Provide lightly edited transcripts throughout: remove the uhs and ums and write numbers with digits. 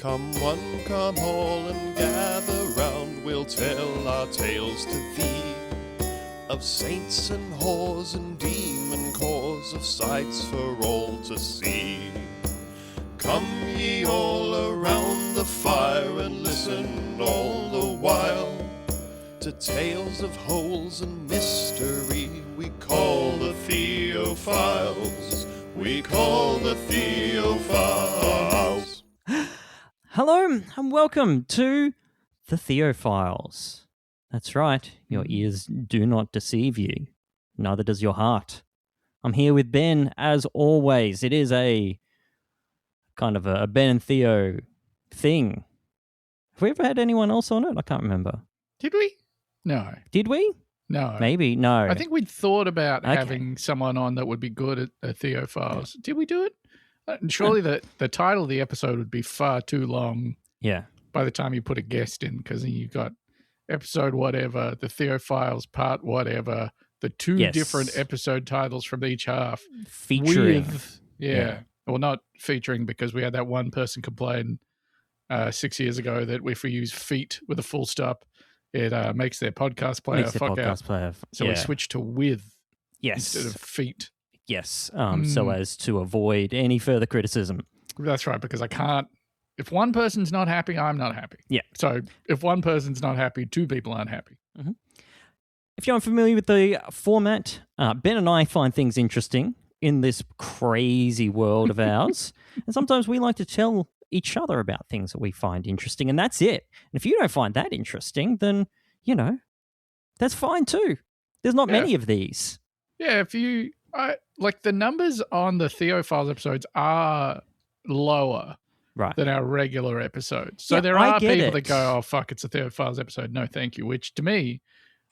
Come one, come all, and gather round. We'll tell our tales to thee of saints and whores and demon cores, of sights for all to see. Come ye all around the fire and listen all the while to tales of holes and mystery. We call the Theo Philes. We call the Theo Philes. Hello and welcome to the Theo Philes. That's right, your ears do not deceive you, neither does your heart. I'm here with Ben, as always. It is a kind of a Ben and Theo thing. Have we ever had anyone else on it? I can't remember. Did we? No. Did we? No. Maybe, no. I think we'd thought about having someone on that would be good at Theo Philes. Did we do it? And surely the title of the episode would be far too long. Yeah. By the time you put a guest in, because then you've got episode whatever, the Theo Philes part whatever, the two different episode titles from each half. Featuring. Yeah. Well, not featuring, because we had that one person complain 6 years ago that if we use feet with a full stop, it makes their podcast player fuck out. So we switched to with instead of feet. Yes, so as to avoid any further criticism. That's right, because I can't. If one person's not happy, I'm not happy. Yeah. So if one person's not happy, two people aren't happy. Mm-hmm. If you're unfamiliar with the format, Ben and I find things interesting in this crazy world of ours. And sometimes we like to tell each other about things that we find interesting, and that's it. And if you don't find that interesting, then, you know, that's fine too. There's not many of these. Yeah, like the numbers on the Theo Philes episodes are lower than our regular episodes. So there are people that go, oh, fuck, it's a Theo Philes episode. No, thank you. Which to me,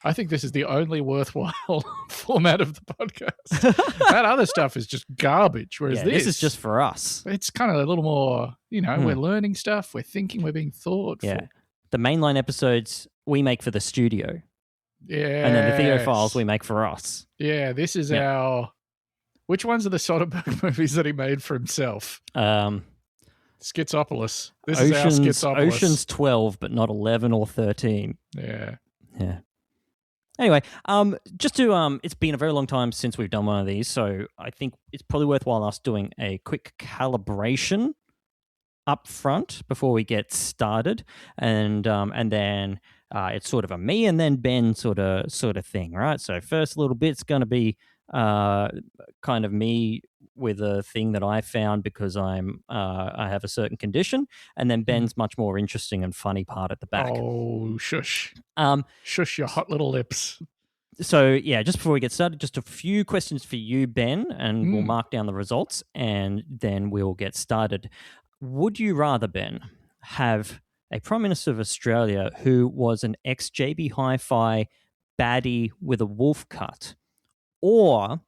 I think this is the only worthwhile format of the podcast. That other stuff is just garbage. Whereas this is just for us. It's kind of a little more, you know, we're learning stuff. We're thinking, we're being thoughtful. Yeah. The mainline episodes we make for the studio. Yeah. And then the Theo Philes we make for us. Yeah. This is our... Which ones are the Soderbergh movies that he made for himself? Schizopolis. This is our Schizopolis. Ocean's 12, but not 11 or 13. Yeah. Yeah. Anyway, just to, it's been a very long time since we've done one of these, so I think it's probably worthwhile us doing a quick calibration up front before we get started, and then it's sort of a me and then Ben sort of thing, right? So first little bit's going to be kind of me with a thing that I found because I have a certain condition, and then Ben's much more interesting and funny part at the back. Oh, shush. Shush your hot little lips. So, yeah, just before we get started, just a few questions for you, Ben, and we'll mark down the results, and then we'll get started. Would you rather, Ben, have a Prime Minister of Australia who was an ex-JB Hi-Fi baddie with a wolf cut, or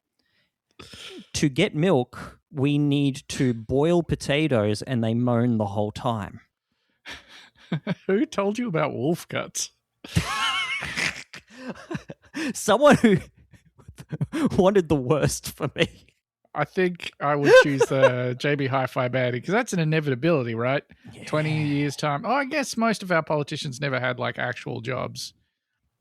to get milk, we need to boil potatoes and they moan the whole time? Who told you about wolf cuts? Someone who wanted the worst for me. I think I would choose the JB Hi-Fi baddie, because that's an inevitability, right? Yeah. 20 years' time. Oh, I guess most of our politicians never had like actual jobs,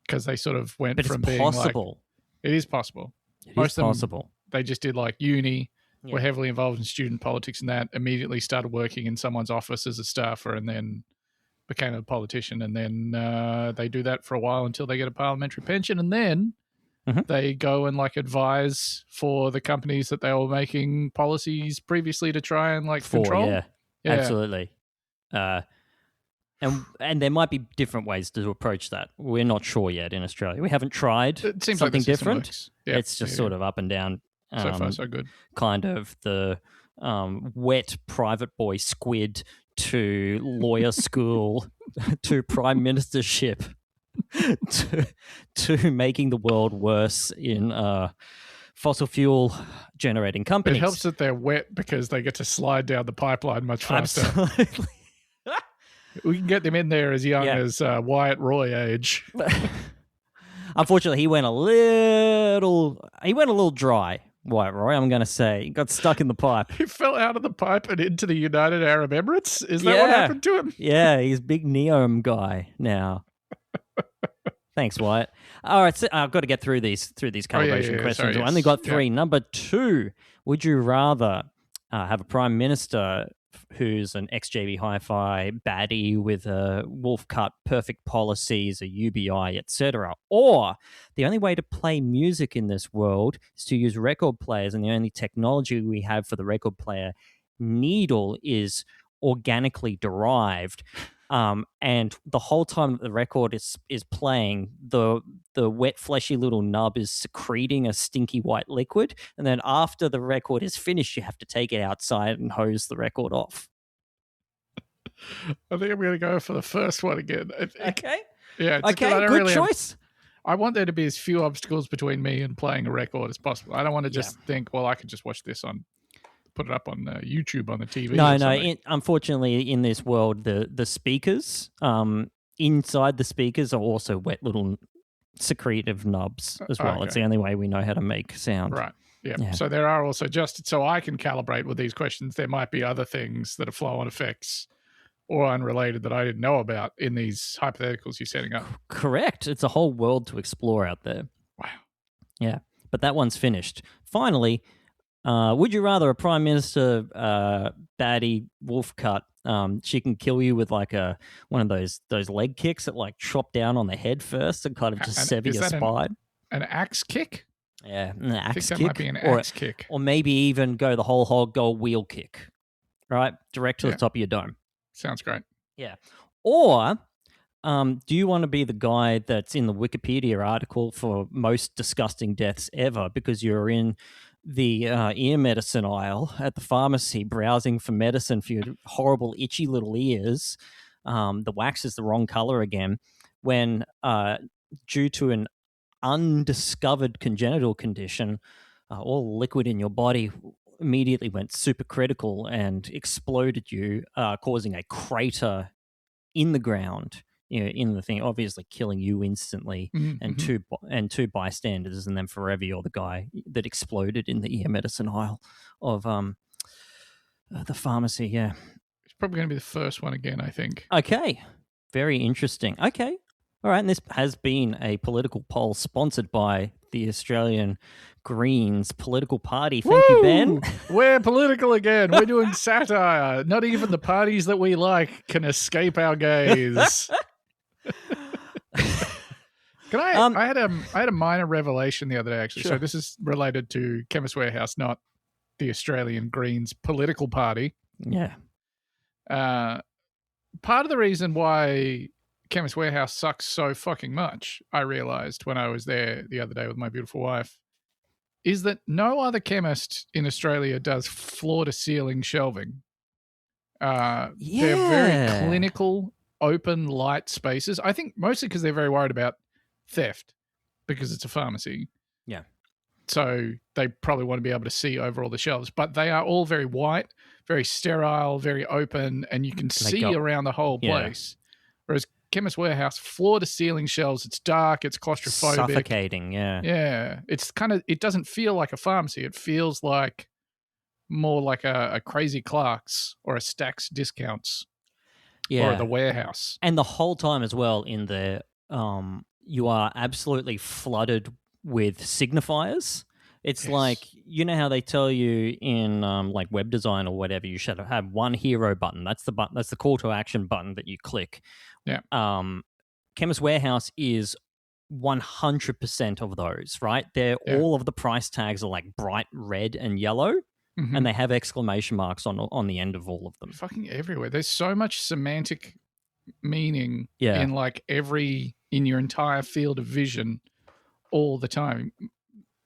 because they sort of went from being possible. It is possible. Most of them, they just did like uni, were heavily involved in student politics and that, immediately started working in someone's office as a staffer and then became a politician. And then they do that for a while until they get a parliamentary pension. And then they go and like advise for the companies that they were making policies previously to try and like control. Yeah, absolutely. And there might be different ways to approach that. We're not sure yet in Australia. We haven't tried something different. Yep. It's just sort of up and down. So far, so good. Kind of the wet private boy squid to lawyer school to prime ministership to making the world worse in fossil fuel generating companies. It helps that they're wet because they get to slide down the pipeline much faster. Absolutely. We can get them in there as young as Wyatt Roy age. Unfortunately, he went a little dry What, Roy? I'm going to say he got stuck in the pipe. He fell out of the pipe and into the United Arab Emirates? Is that what happened to him? Yeah, he's big Neom guy now. Thanks, Wyatt. All right, so I've got to get through these calibration questions. Sorry, I only got 3. Number 2, would you rather have a prime minister who's an ex-JB Hi-Fi baddie with a wolf cut, perfect policies, a UBI, etc., or the only way to play music in this world is to use record players, and the only technology we have for the record player needle is organically derived. And the whole time that the record is playing, the wet, fleshy little nub is secreting a stinky white liquid. And then after the record is finished, you have to take it outside and hose the record off. I think I'm going to go for the first one again. Okay. Yeah. Okay, good choice. I want there to be as few obstacles between me and playing a record as possible. I don't want to just think, well, I could just watch this put it up on YouTube on the TV. No. Unfortunately, in this world, the speakers, inside the speakers are also wet little secretive nubs as well. Okay. It's the only way we know how to make sound. Right. Yeah. So there are also, just so I can calibrate with these questions, there might be other things that are flow-on effects or unrelated that I didn't know about in these hypotheticals you're setting up. Correct. It's a whole world to explore out there. Wow. Yeah. But that one's finished. Finally, would you rather a prime minister baddie wolf cut? She can kill you with like one of those leg kicks that like chop down on the head first and kind of just sever your spine. An axe kick? Yeah, an axe kick. I think that might be an axe kick. Or maybe even go the whole hog, go wheel kick. Right? Direct to the top of your dome. Sounds great. Yeah. Or do you want to be the guy that's in the Wikipedia article for most disgusting deaths ever because you're in the ear medicine aisle at the pharmacy browsing for medicine for your horrible itchy little ears? The wax is the wrong color again when due to an undiscovered congenital condition, all liquid in your body immediately went supercritical and exploded you, causing a crater in the ground, in the thing, obviously killing you instantly, and two bystanders, and then forever you're the guy that exploded in the ear medicine aisle of the pharmacy. Yeah, it's probably going to be the first one again, I think. Okay, very interesting. Okay, all right, and this has been a political poll sponsored by the Australian Greens political party. Thank you, Ben. We're political again. We're doing satire. Not even the parties that we like can escape our gaze. Can I had a minor revelation the other day, actually. Sure. So this is related to Chemist Warehouse, not the Australian Greens political party. Yeah. Part of the reason why Chemist Warehouse sucks so fucking much, I realized when I was there the other day with my beautiful wife, is that no other chemist in Australia does floor-to-ceiling shelving. They're very clinical, open, light spaces. I think mostly because they're very worried about theft because it's a pharmacy. Yeah. So they probably want to be able to see over all the shelves. But they are all very white, very sterile, very open, and you can see around the whole place. Whereas Chemist Warehouse, floor-to-ceiling shelves, it's dark, it's claustrophobic. Suffocating, yeah. Yeah. It's it doesn't feel like a pharmacy. It feels like more like a Crazy Clark's or a Stack's Discounts or the Warehouse. And the whole time as well in there, you are absolutely flooded with signifiers. It's like, you know how they tell you in like web design or whatever, you should have one hero button. That's the button. That's the call to action button that you click. Yeah. Chemist Warehouse is 100% of those, right? All of the price tags are like bright red and yellow, and they have exclamation marks on the end of all of them. Fucking everywhere. There's so much semantic meaning in like in your entire field of vision all the time.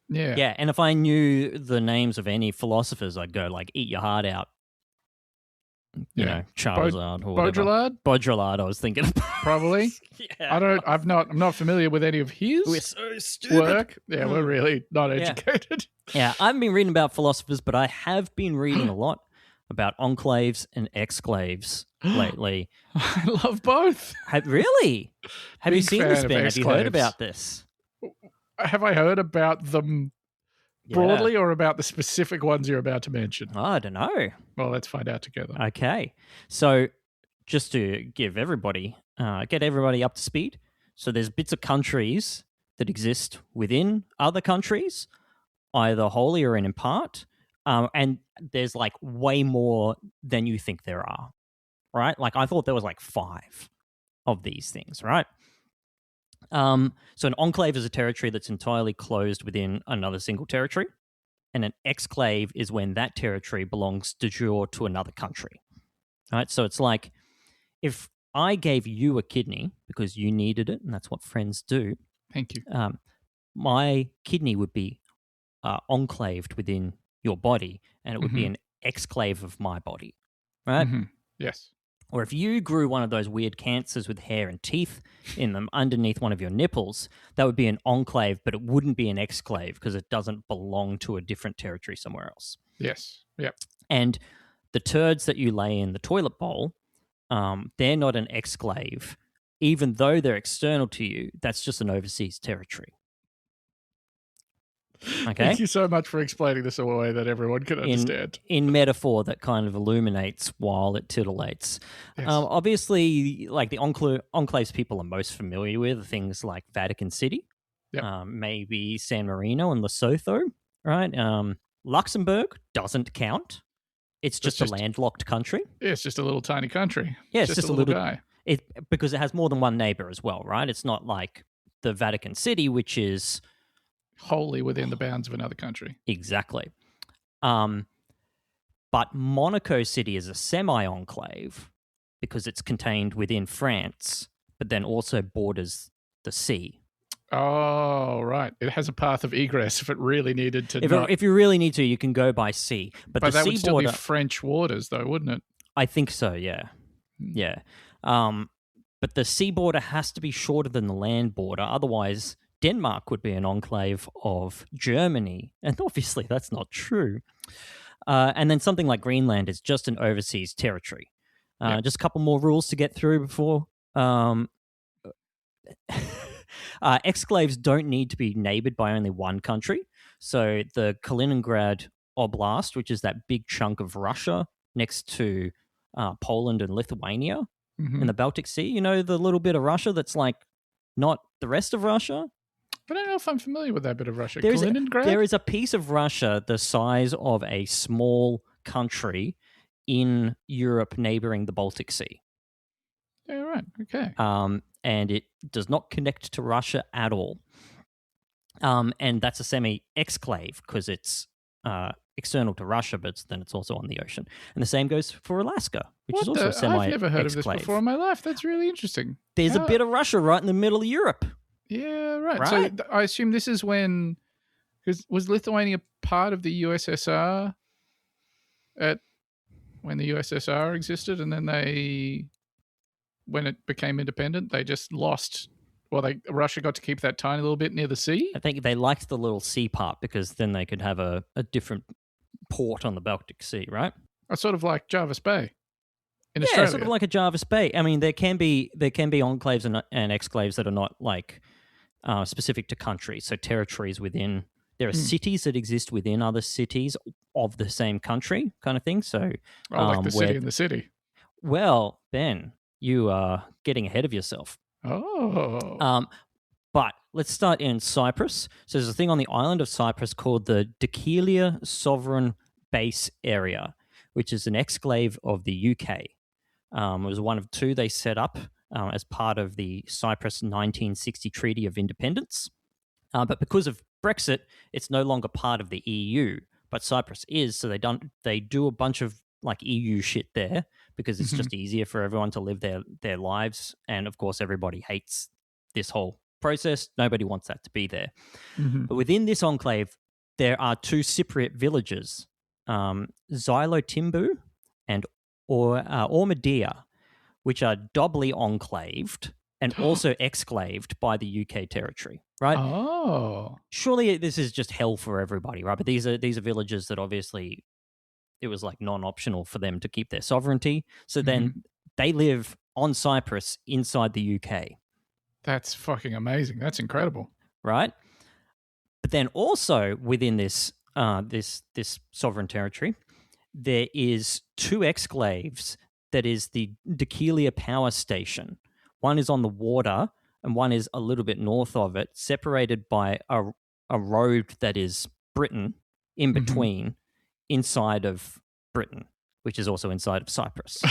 Yeah. Yeah, and if I knew the names of any philosophers, I'd go like, eat your heart out. You know, Charizard or whatever. Baudrillard, I was thinking of. Probably. I'm not familiar with any of his We're so stupid. work. Yeah, we're really not educated. Yeah, I haven't been reading about philosophers, but I have been reading a lot about enclaves and exclaves lately. I love both. Really? Have you seen this, Ben? Have you heard exclaves. about this? Have I heard about them broadly or about the specific ones you're about to mention? I don't know. Well, let's find out together. Okay. So just to give everybody, get everybody up to speed. So there's bits of countries that exist within other countries, either wholly or in part. And there's like way more than you think there are, right? Like I thought there was like 5 of these things, right? So an enclave is a territory that's entirely closed within another single territory. And an exclave is when that territory belongs de jure to another country. All right, so it's like if I gave you a kidney because you needed it, and that's what friends do. Thank you. My kidney would be enclaved within your body, and it would be an exclave of my body, right? Yes. Or if you grew one of those weird cancers with hair and teeth in them underneath one of your nipples, that would be an enclave, but it wouldn't be an exclave because it doesn't belong to a different territory somewhere else. Yes. Yep. And the turds that you lay in the toilet bowl, they're not an exclave. Even though they're external to you, that's just an overseas territory. Okay. Thank you so much for explaining this in a way that everyone can understand. In metaphor that kind of illuminates while it titillates. Yes. Obviously, like the enclaves people are most familiar with things like Vatican City, maybe San Marino and Lesotho, right? Luxembourg doesn't count. It's just a landlocked country. Yeah, it's just a little tiny country. Yeah, it's just a little guy. Because it has more than one neighbor as well, right? It's not like the Vatican City, which is wholly within the bounds of another country. Exactly. But Monaco City is a semi-enclave because it's contained within France, but then also borders the sea. Oh, right. It has a path of egress if it really needed to. If you really need to, you can go by sea. But the that sea would still border, be French waters, though, wouldn't it? I think so, yeah. Yeah. But the sea border has to be shorter than the land border. Otherwise, Denmark would be an enclave of Germany. And obviously, that's not true. And then something like Greenland is just an overseas territory. Just a couple more rules to get through before. Exclaves don't need to be neighbored by only one country. So the Kaliningrad Oblast, which is that big chunk of Russia next to Poland and Lithuania in the Baltic Sea, you know, the little bit of Russia that's like not the rest of Russia. I don't know if I'm familiar with that bit of Russia. Kaliningrad? There is a piece of Russia the size of a small country in Europe neighboring the Baltic Sea. Yeah, right. Okay. And it does not connect to Russia at all. And that's a semi-exclave because it's external to Russia, but then it's also on the ocean. And the same goes for Alaska, which is also a semi-exclave. I've never heard of this before in my life. That's really interesting. There's a bit of Russia right in the middle of Europe. Yeah, right. So I assume this is when... Was Lithuania part of the USSR when the USSR existed, and then when it became independent, they just lost... Well, Russia got to keep that tiny little bit near the sea? I think they liked the little sea part because then they could have a different port on the Baltic Sea, right? Sort of like Jarvis Bay in Australia. Yeah, sort of like a Jarvis Bay. I mean, there can be enclaves and exclaves that are not like specific to countries, so territories within... There are cities that exist within other cities of the same country kind of thing. So, like the city in the city. Well, Ben, you are getting ahead of yourself. Oh. But let's start in Cyprus. So there's a thing on the island of Cyprus called the Dhekelia Sovereign Base Area, which is an exclave of the UK. It was one of 2 they set up as part of the Cyprus 1960 Treaty of Independence. But because of Brexit, it's no longer part of the EU, but Cyprus is. So they do a bunch of like EU shit there because it's just easier for everyone to live their lives. And of course, everybody hates this whole process. Nobody wants that to be there. But within this enclave, there are 2 Cypriot villages, Xylotimbu and Ormadia, which are doubly enclaved and also exclaved by the UK territory, right? Oh. Surely this is just hell for everybody, right? But these are villages that obviously it was like non-optional for them to keep their sovereignty. So then they live on Cyprus inside the UK. That's fucking amazing. That's incredible. Right? But then also within this this sovereign territory, there is 2 exclaves that is the Dekelia Power Station. One is on the water and one is a little bit north of it, separated by a road that is Britain in between, inside of Britain, which is also inside of Cyprus.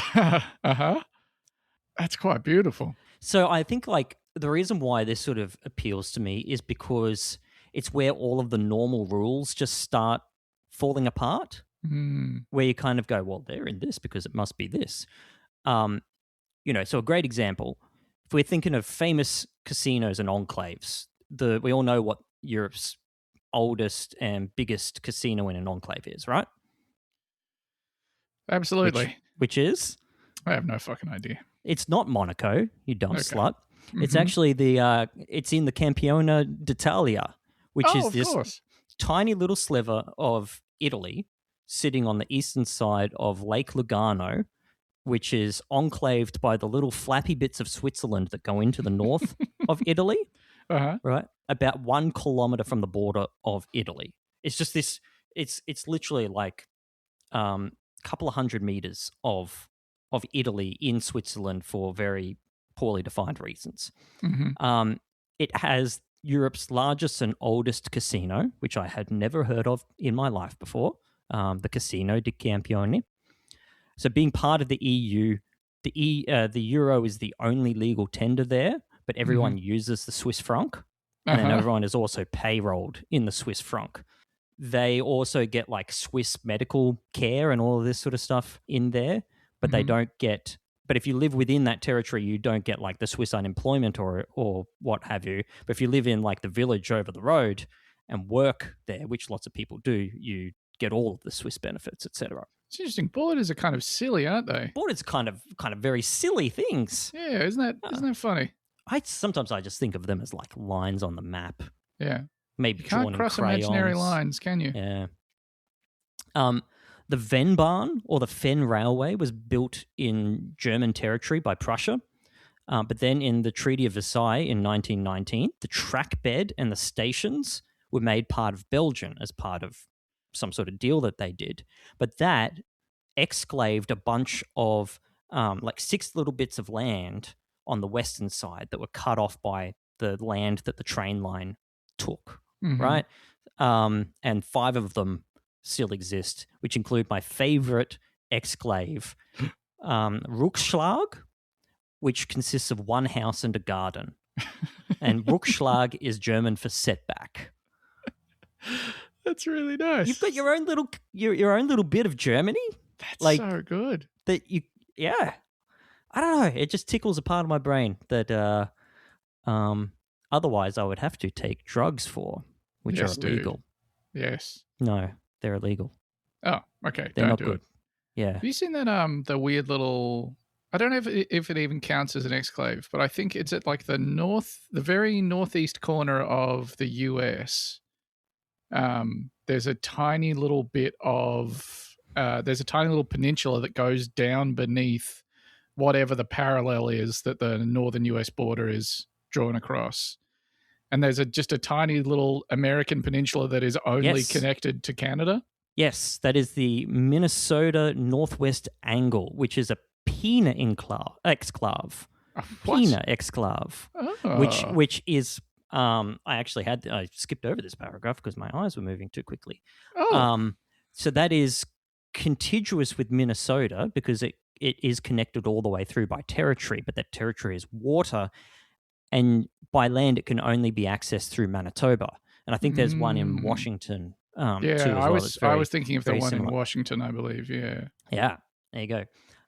That's quite beautiful. So I think like the reason why this sort of appeals to me is because it's where all of the normal rules just start falling apart, where you kind of go, well, they're in this because it must be this. So a great example, if we're thinking of famous casinos and enclaves, we all know what Europe's oldest and biggest casino in an enclave is, right? Absolutely. Which is? I have no fucking idea. It's not Monaco, you dumb slut. It's actually it's in the Campione d'Italia, which is this tiny little sliver of Italy sitting on the eastern side of Lake Lugano, which is enclaved by the little flappy bits of Switzerland that go into the north of Italy, right? About 1 kilometer from the border of Italy. It's just this, it's literally like a couple of 100 meters of Italy in Switzerland for very poorly defined reasons. It has Europe's largest and oldest casino, which I had never heard of in my life before, the Casino di Campione. So being part of the EU, the euro is the only legal tender there, but everyone uses the Swiss franc, and then everyone is also payrolled in the Swiss franc. They also get like Swiss medical care and all of this sort of stuff in there, but they don't get... But if you live within that territory, you don't get like the Swiss unemployment or what have you. But if you live in like the village over the road and work there, which lots of people do, you get all of the Swiss benefits, etc. It's interesting. Borders are kind of silly, aren't they? Borders kind of very silly things. Yeah, isn't that funny? Sometimes I just think of them as like lines on the map. Yeah, maybe you can't cross imaginary lines, can you? Yeah. The Vennbahn, or the Fen Railway, was built in German territory by Prussia. But then in the Treaty of Versailles in 1919, the track bed and the stations were made part of Belgium as part of some sort of deal that they did. But that exclaved a bunch of like 6 little bits of land on the western side that were cut off by the land that the train line took, right? And 5 of them still exist, which include my favorite exclave, Ruckschlag, which consists of 1 house and a garden. And Ruckschlag is German for setback. That's really nice. You've got your own little bit of Germany. That's like, so good. I don't know. It just tickles a part of my brain that otherwise I would have to take drugs for, which are illegal. Dude. Yes. No, they're illegal. Oh, okay. They're don't not do good. it. Yeah. Have you seen that the weird little... I don't know if it even counts as an exclave, but I think it's at like the very northeast corner of the US. There's a tiny little bit of... there's a tiny little peninsula that goes down beneath whatever the parallel is that the northern US border is drawn across. And there's just a tiny little American peninsula that is only connected to Canada. Yes, that is the Minnesota Northwest Angle, which is a Pena exclave. Pena exclave, which is I skipped over this paragraph because my eyes were moving too quickly. So that is contiguous with Minnesota because it is connected all the way through by territory, but that territory is water, and by land it can only be accessed through Manitoba. And I think there's one in Washington. Too, as I was thinking of the one in Washington, I believe. Yeah, there you go.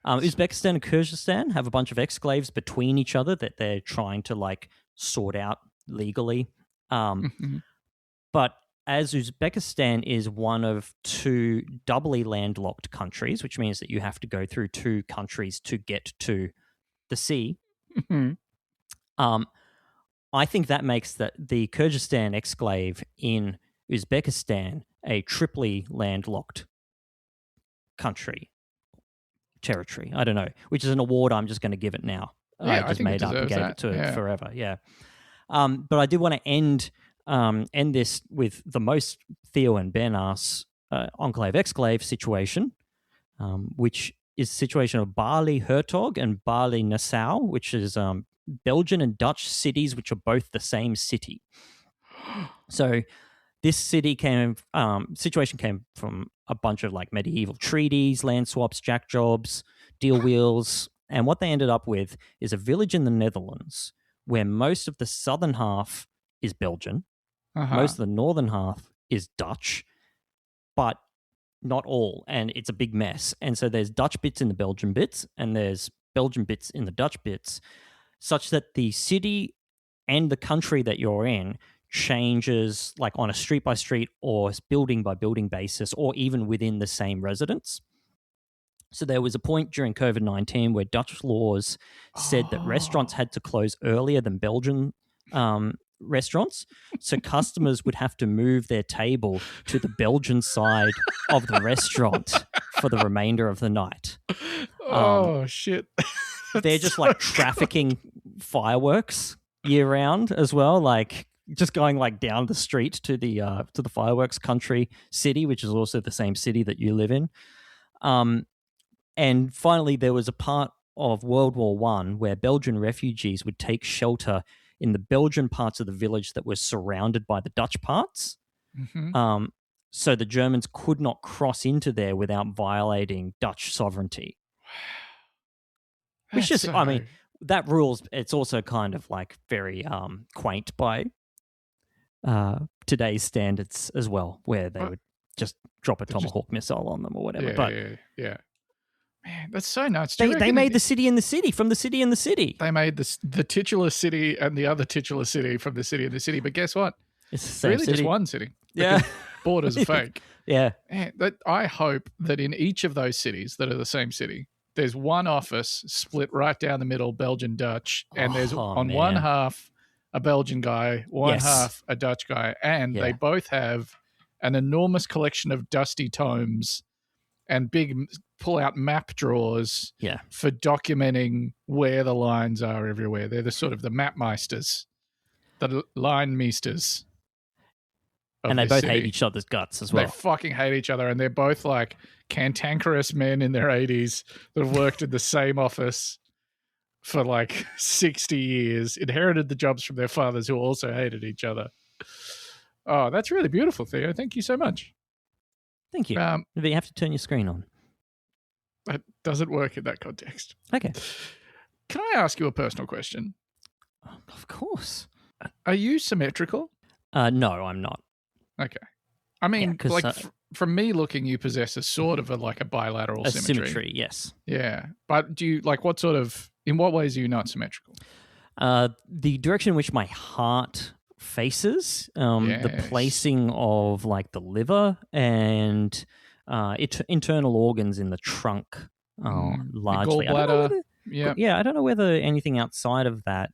Uzbekistan and Kyrgyzstan have a bunch of exclaves between each other that they're trying to like sort out legally. But as Uzbekistan is one of 2 doubly landlocked countries, which means that you have to go through 2 countries to get to the sea. I think that makes the Kyrgyzstan exclave in Uzbekistan a triply landlocked territory. I don't know, which is an award I'm just going to give it now. Yeah, I just made up and gave it to it forever. Yeah. But I did want to end end this with the most Theo and Ben asks enclave exclave situation, which is the situation of Bali Hertog and Bali Nassau, which is Belgian and Dutch cities, which are both the same city. So this situation came from a bunch of like medieval treaties, land swaps, jack jobs, deal wheels, and what they ended up with is a village in the Netherlands where most of the southern half is Belgian, most of the northern half is Dutch, but not all, and it's a big mess. And so there's Dutch bits in the Belgian bits, and there's Belgian bits in the Dutch bits, such that the city and the country that you're in changes like on a street by street or building by building basis, or even within the same residence. So there was a point during COVID-19 where Dutch laws said that restaurants had to close earlier than Belgian restaurants. So customers would have to move their table to the Belgian side of the restaurant for the remainder of the night. Shit. They're just like trafficking fireworks year round as well, like just going like down the street to the fireworks country city, which is also the same city that you live in. And finally, there was a part of World War I where Belgian refugees would take shelter in the Belgian parts of the village that were surrounded by the Dutch parts. Mm-hmm. So the Germans could not cross into there without violating Dutch sovereignty. Which is, I mean, that rules, it's also kind of like very quaint by today's standards as well, where they would just drop a Tomahawk missile on them or whatever. Yeah. Man, that's so nuts. They made the city in the city from the city in the city. They made the titular city and the other titular city from the city in the city. But guess what? It's the same really city. Just one city. Yeah. Borders are fake. Yeah. Man, I hope that in each of those cities that are the same city, there's one office split right down the middle, Belgian Dutch, and there's on one half a Belgian guy, one half a Dutch guy, and they both have an enormous collection of dusty tomes and big pull-out map drawers for documenting where the lines are everywhere. They're the sort of the map meisters, the line meisters. And they both hate each other's guts as well. They fucking hate each other, and they're both like cantankerous men in their 80s that have worked in the same office for like 60 years, inherited the jobs from their fathers who also hated each other. Oh, that's really beautiful, Theo. Thank you so much. Thank you. But you have to turn your screen on. That doesn't work in that context. Okay. Can I ask you a personal question? Of course. Are you symmetrical? No, I'm not. Okay. I mean, from me looking, you possess a sort of like a bilateral symmetry. Yes. Yeah. But do you, like, in what ways are you not symmetrical? The direction in which my heart faces, the placing of like the liver and internal organs in the trunk, largely. The gallbladder. I don't know whether anything outside of that.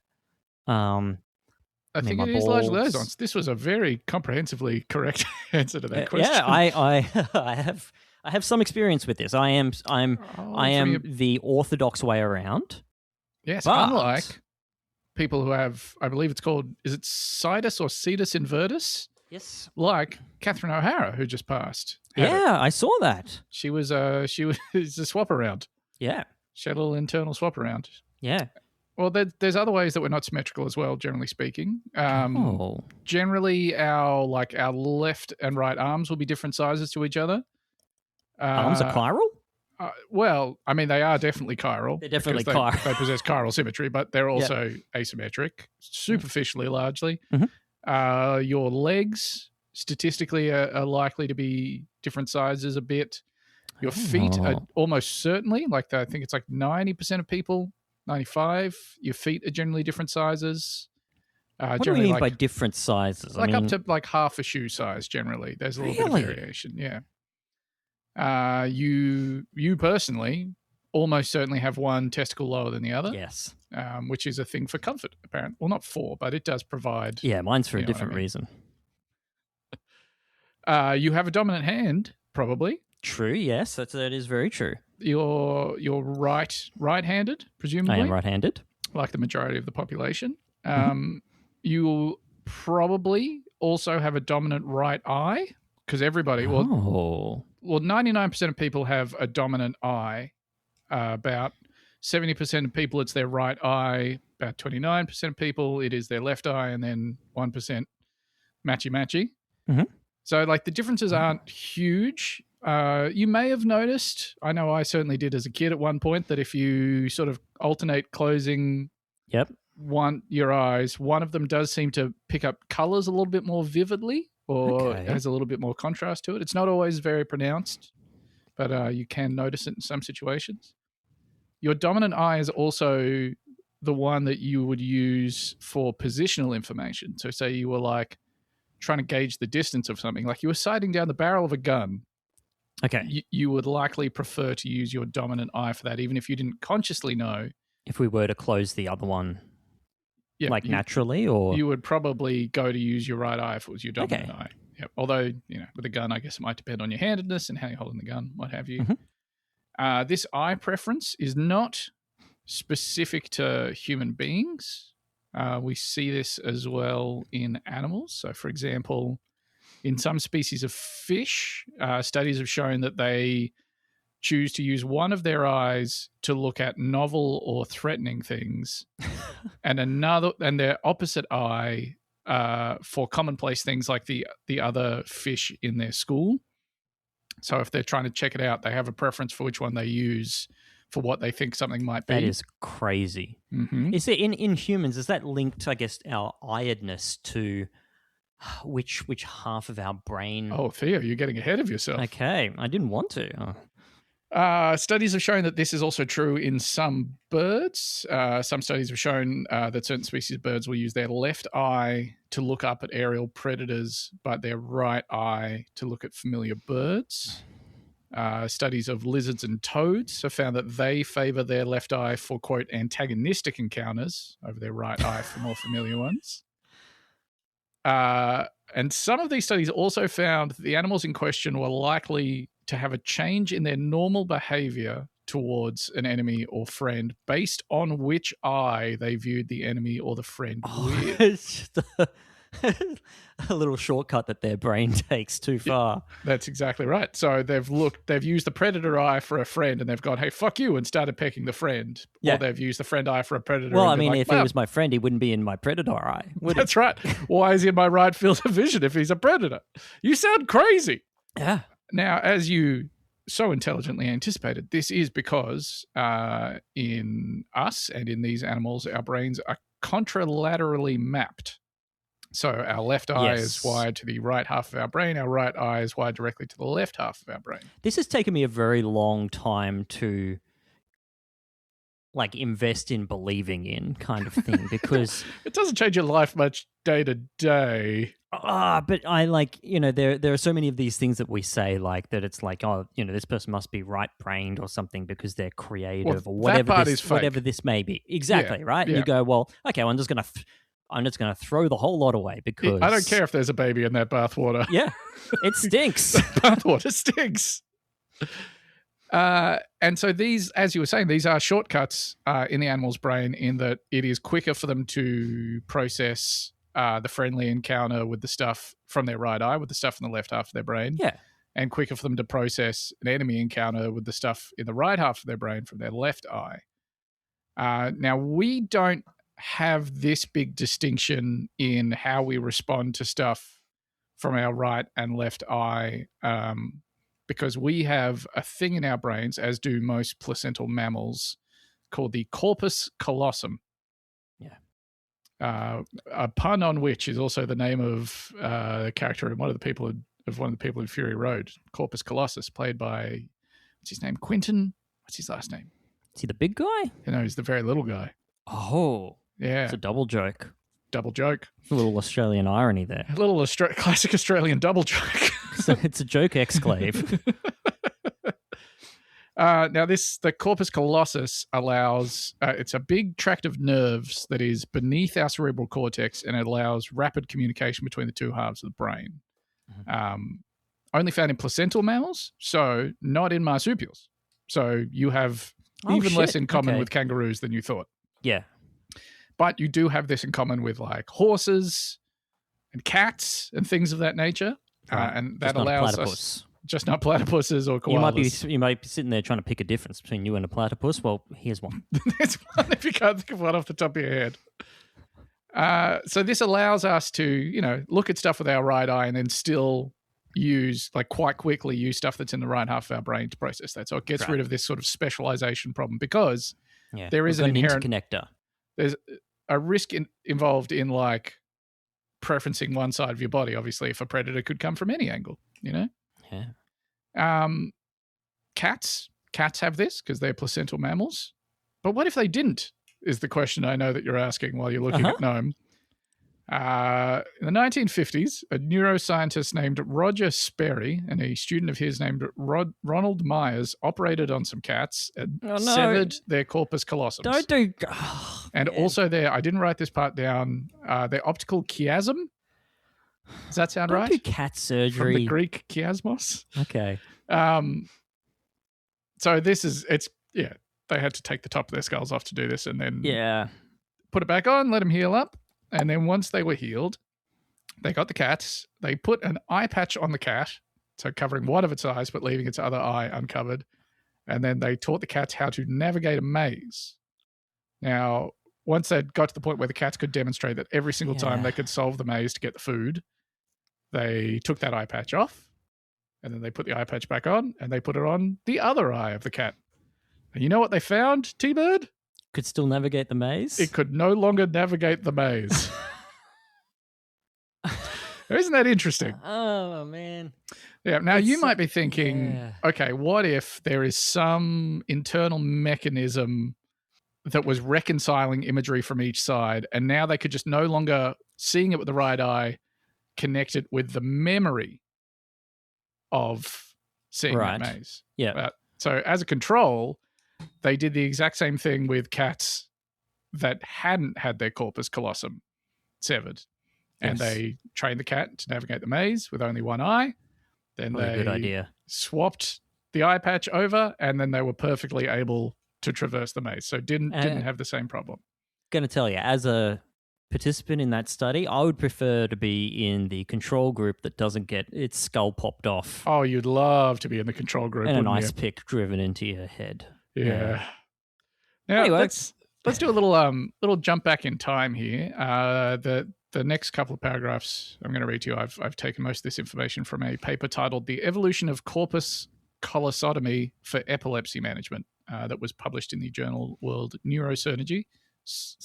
I think it is largely those ones. This was a very comprehensively correct answer to that question. Yeah, I have some experience with this. I am the orthodox way around. Yes, unlike people who have, I believe it's called, is it situs or cetus invertus? Yes. Like Catherine O'Hara, who just passed. I saw that. She was a swap around. Yeah. She had a little internal swap around. Yeah. Well, there's other ways that we're not symmetrical as well, generally speaking. Generally, our left and right arms will be different sizes to each other. Arms are chiral? Well, I mean, they are definitely chiral. They're definitely chiral. They possess chiral symmetry, but they're also asymmetric, superficially largely. Mm-hmm. Your legs, statistically, are likely to be different sizes a bit. Your feet are almost certainly, I think it's like 90% of people, 95. Your feet are generally different sizes. What do you mean by different sizes? Up to like half a shoe size generally. There's a little bit of variation. Yeah. You personally almost certainly have one testicle lower than the other. Yes. Which is a thing for comfort, apparently. Well, not for, but it does provide. Yeah, mine's for a different reason. You have a dominant hand, probably. True. Yes, that is very true. You're right-handed, presumably. I am right-handed, like the majority of the population. You probably also have a dominant right eye because everybody, well, 99% of people have a dominant eye. About 70% of people, it's their right eye. About 29% of people, it is their left eye, and then 1% matchy-matchy. Mm-hmm. So, like, the differences aren't huge. You may have noticed, I know I certainly did as a kid at one point, that if you sort of alternate closing your eyes, one of them does seem to pick up colors a little bit more vividly, or has a little bit more contrast to it. It's not always very pronounced, but you can notice it in some situations. Your dominant eye is also the one that you would use for positional information. So say you were like trying to gauge the distance of something, like you were sighting down the barrel of a gun. Okay. You would likely prefer to use your dominant eye for that, even if you didn't consciously know. If we were to close the other one, naturally, or you would probably go to use your right eye if it was your dominant eye. Yep. Although, with a gun, I guess it might depend on your handedness and how you're holding the gun, what have you. Mm-hmm. This eye preference is not specific to human beings. We see this as well in animals. So, for example, in some species of fish, studies have shown that they choose to use one of their eyes to look at novel or threatening things, and their opposite eye for commonplace things like the other fish in their school. So if they're trying to check it out, they have a preference for which one they use for what they think something might be. That is crazy. Mm-hmm. Is there in humans? Is that linked, I guess, our eyedness to which half of our brain? Oh, Theo, you're getting ahead of yourself. Okay, I didn't want to. Oh. Studies have shown that this is also true in some birds. Some studies have shown that certain species of birds will use their left eye to look up at aerial predators, but their right eye to look at familiar birds. Studies of lizards and toads have found that they favor their left eye for, quote, antagonistic encounters over their right eye for more familiar ones. And some of these studies also found that the animals in question were likely to have a change in their normal behavior towards an enemy or friend based on which eye they viewed the enemy or the friend with. It's just a little shortcut that their brain takes too far. That's exactly right. So they've used the predator eye for a friend, and they've gone, hey, fuck you, and started pecking the friend. Yeah. Or they've used the friend eye for a predator. Well, I mean, if he was my friend, he wouldn't be in my predator eye, would he? That's right. Why is he in my right field of vision if he's a predator? You sound crazy. Yeah. Now, as you so intelligently anticipated, this is because in us and in these animals, our brains are contralaterally mapped. So our left eye is wired to the right half of our brain. Our right eye is wired directly to the left half of our brain. This has taken me a very long time to invest in believing in kind of thing, because it doesn't change your life much day to day. But I there are so many of these things that we say, like that it's like, this person must be right-brained or something because they're creative or whatever whatever this may be. Exactly, right? Yeah. And you go, well, okay, well, I'm just going to throw the whole lot away because I don't care if there's a baby in that bathwater. Yeah, it stinks. Bathwater stinks. And so these, as you were saying, these are shortcuts in the animal's brain in that it is quicker for them to process the friendly encounter with the stuff from their right eye with the stuff in the left half of their brain. Yeah. And quicker for them to process an enemy encounter with the stuff in the right half of their brain from their left eye. Now, we don't have this big distinction in how we respond to stuff from our right and left eye because we have a thing in our brains, as do most placental mammals, called the corpus callosum. Yeah. A pun on which is also the name of a character in one of the people in Fury Road, Corpus Colossus, played by, what's his name? Quentin? What's his last name? Is he the big guy? No, he's the very little guy. Oh. Yeah. It's a double joke. Double joke. A little Australian irony there. A little classic Australian double joke. So it's a joke exclave. Now, the corpus callossus allows, it's a big tract of nerves that is beneath our cerebral cortex, and it allows rapid communication between the two halves of the brain. Mm-hmm. Only found in placental mammals, so not in marsupials. So you have even less in common with kangaroos than you thought. Yeah. But you do have this in common with like horses, and cats and things of that nature. And that Just not a allows platypus. us just not platypuses or koalas. You might be sitting there trying to pick a difference between you and a platypus. Well, here's one. There's one if you can't think of one off the top of your head. So this allows us to, look at stuff with our right eye and then still use, quite quickly use stuff that's in the right half of our brain to process that. So it gets rid of this sort of specialization problem because there is an inherent interconnector. There's a risk involved in preferencing one side of your body. Obviously, if a predator could come from any angle, Yeah. Cats have this because they're placental mammals. But what if they didn't? Is the question I know that you're asking while you're looking at Gnome. In the 1950s, a neuroscientist named Roger Sperry and a student of his named Ronald Myers operated on some cats and severed their corpus callosum. Don't do... Also I didn't write this part down, their optical chiasm. Does that sound right? Don't do cat surgery. From the Greek chiasmos. Okay. So they had to take the top of their skulls off to do this and then put it back on, let them heal up. And then once they were healed, they got the cats. They put an eye patch on the cat, so covering one of its eyes but leaving its other eye uncovered. And then they taught the cats how to navigate a maze. Now, once they got to the point where the cats could demonstrate that every single time they could solve the maze to get the food, they took that eye patch off, and then they put the eye patch back on, and they put it on the other eye of the cat. And you know what they found, T-Bird? Could still navigate the maze? It could no longer navigate the maze. Isn't that interesting? Oh, man. Yeah. Now, you might be thinking, okay, what if there is some internal mechanism that was reconciling imagery from each side, and now they could just no longer, seeing it with the right eye, connect it with the memory of seeing that maze. Yeah. So as a control, they did the exact same thing with cats that hadn't had their corpus callosum severed. And they trained the cat to navigate the maze with only one eye. Then What a good idea. Swapped the eye patch over, and then they were perfectly able to traverse the maze. So didn't have the same problem. Going to tell you, as a participant in that study, I would prefer to be in the control group that doesn't get its skull popped off. Oh, you'd love to be in the control group, and an wouldn't ice pick driven into your head. Yeah. Now Anyway, let's do a little jump back in time here. The next couple of paragraphs I'm going to read to you. I've taken most of this information from a paper titled "The Evolution of Corpus Callosotomy for Epilepsy Management" that was published in the journal World Neurosurgery. It's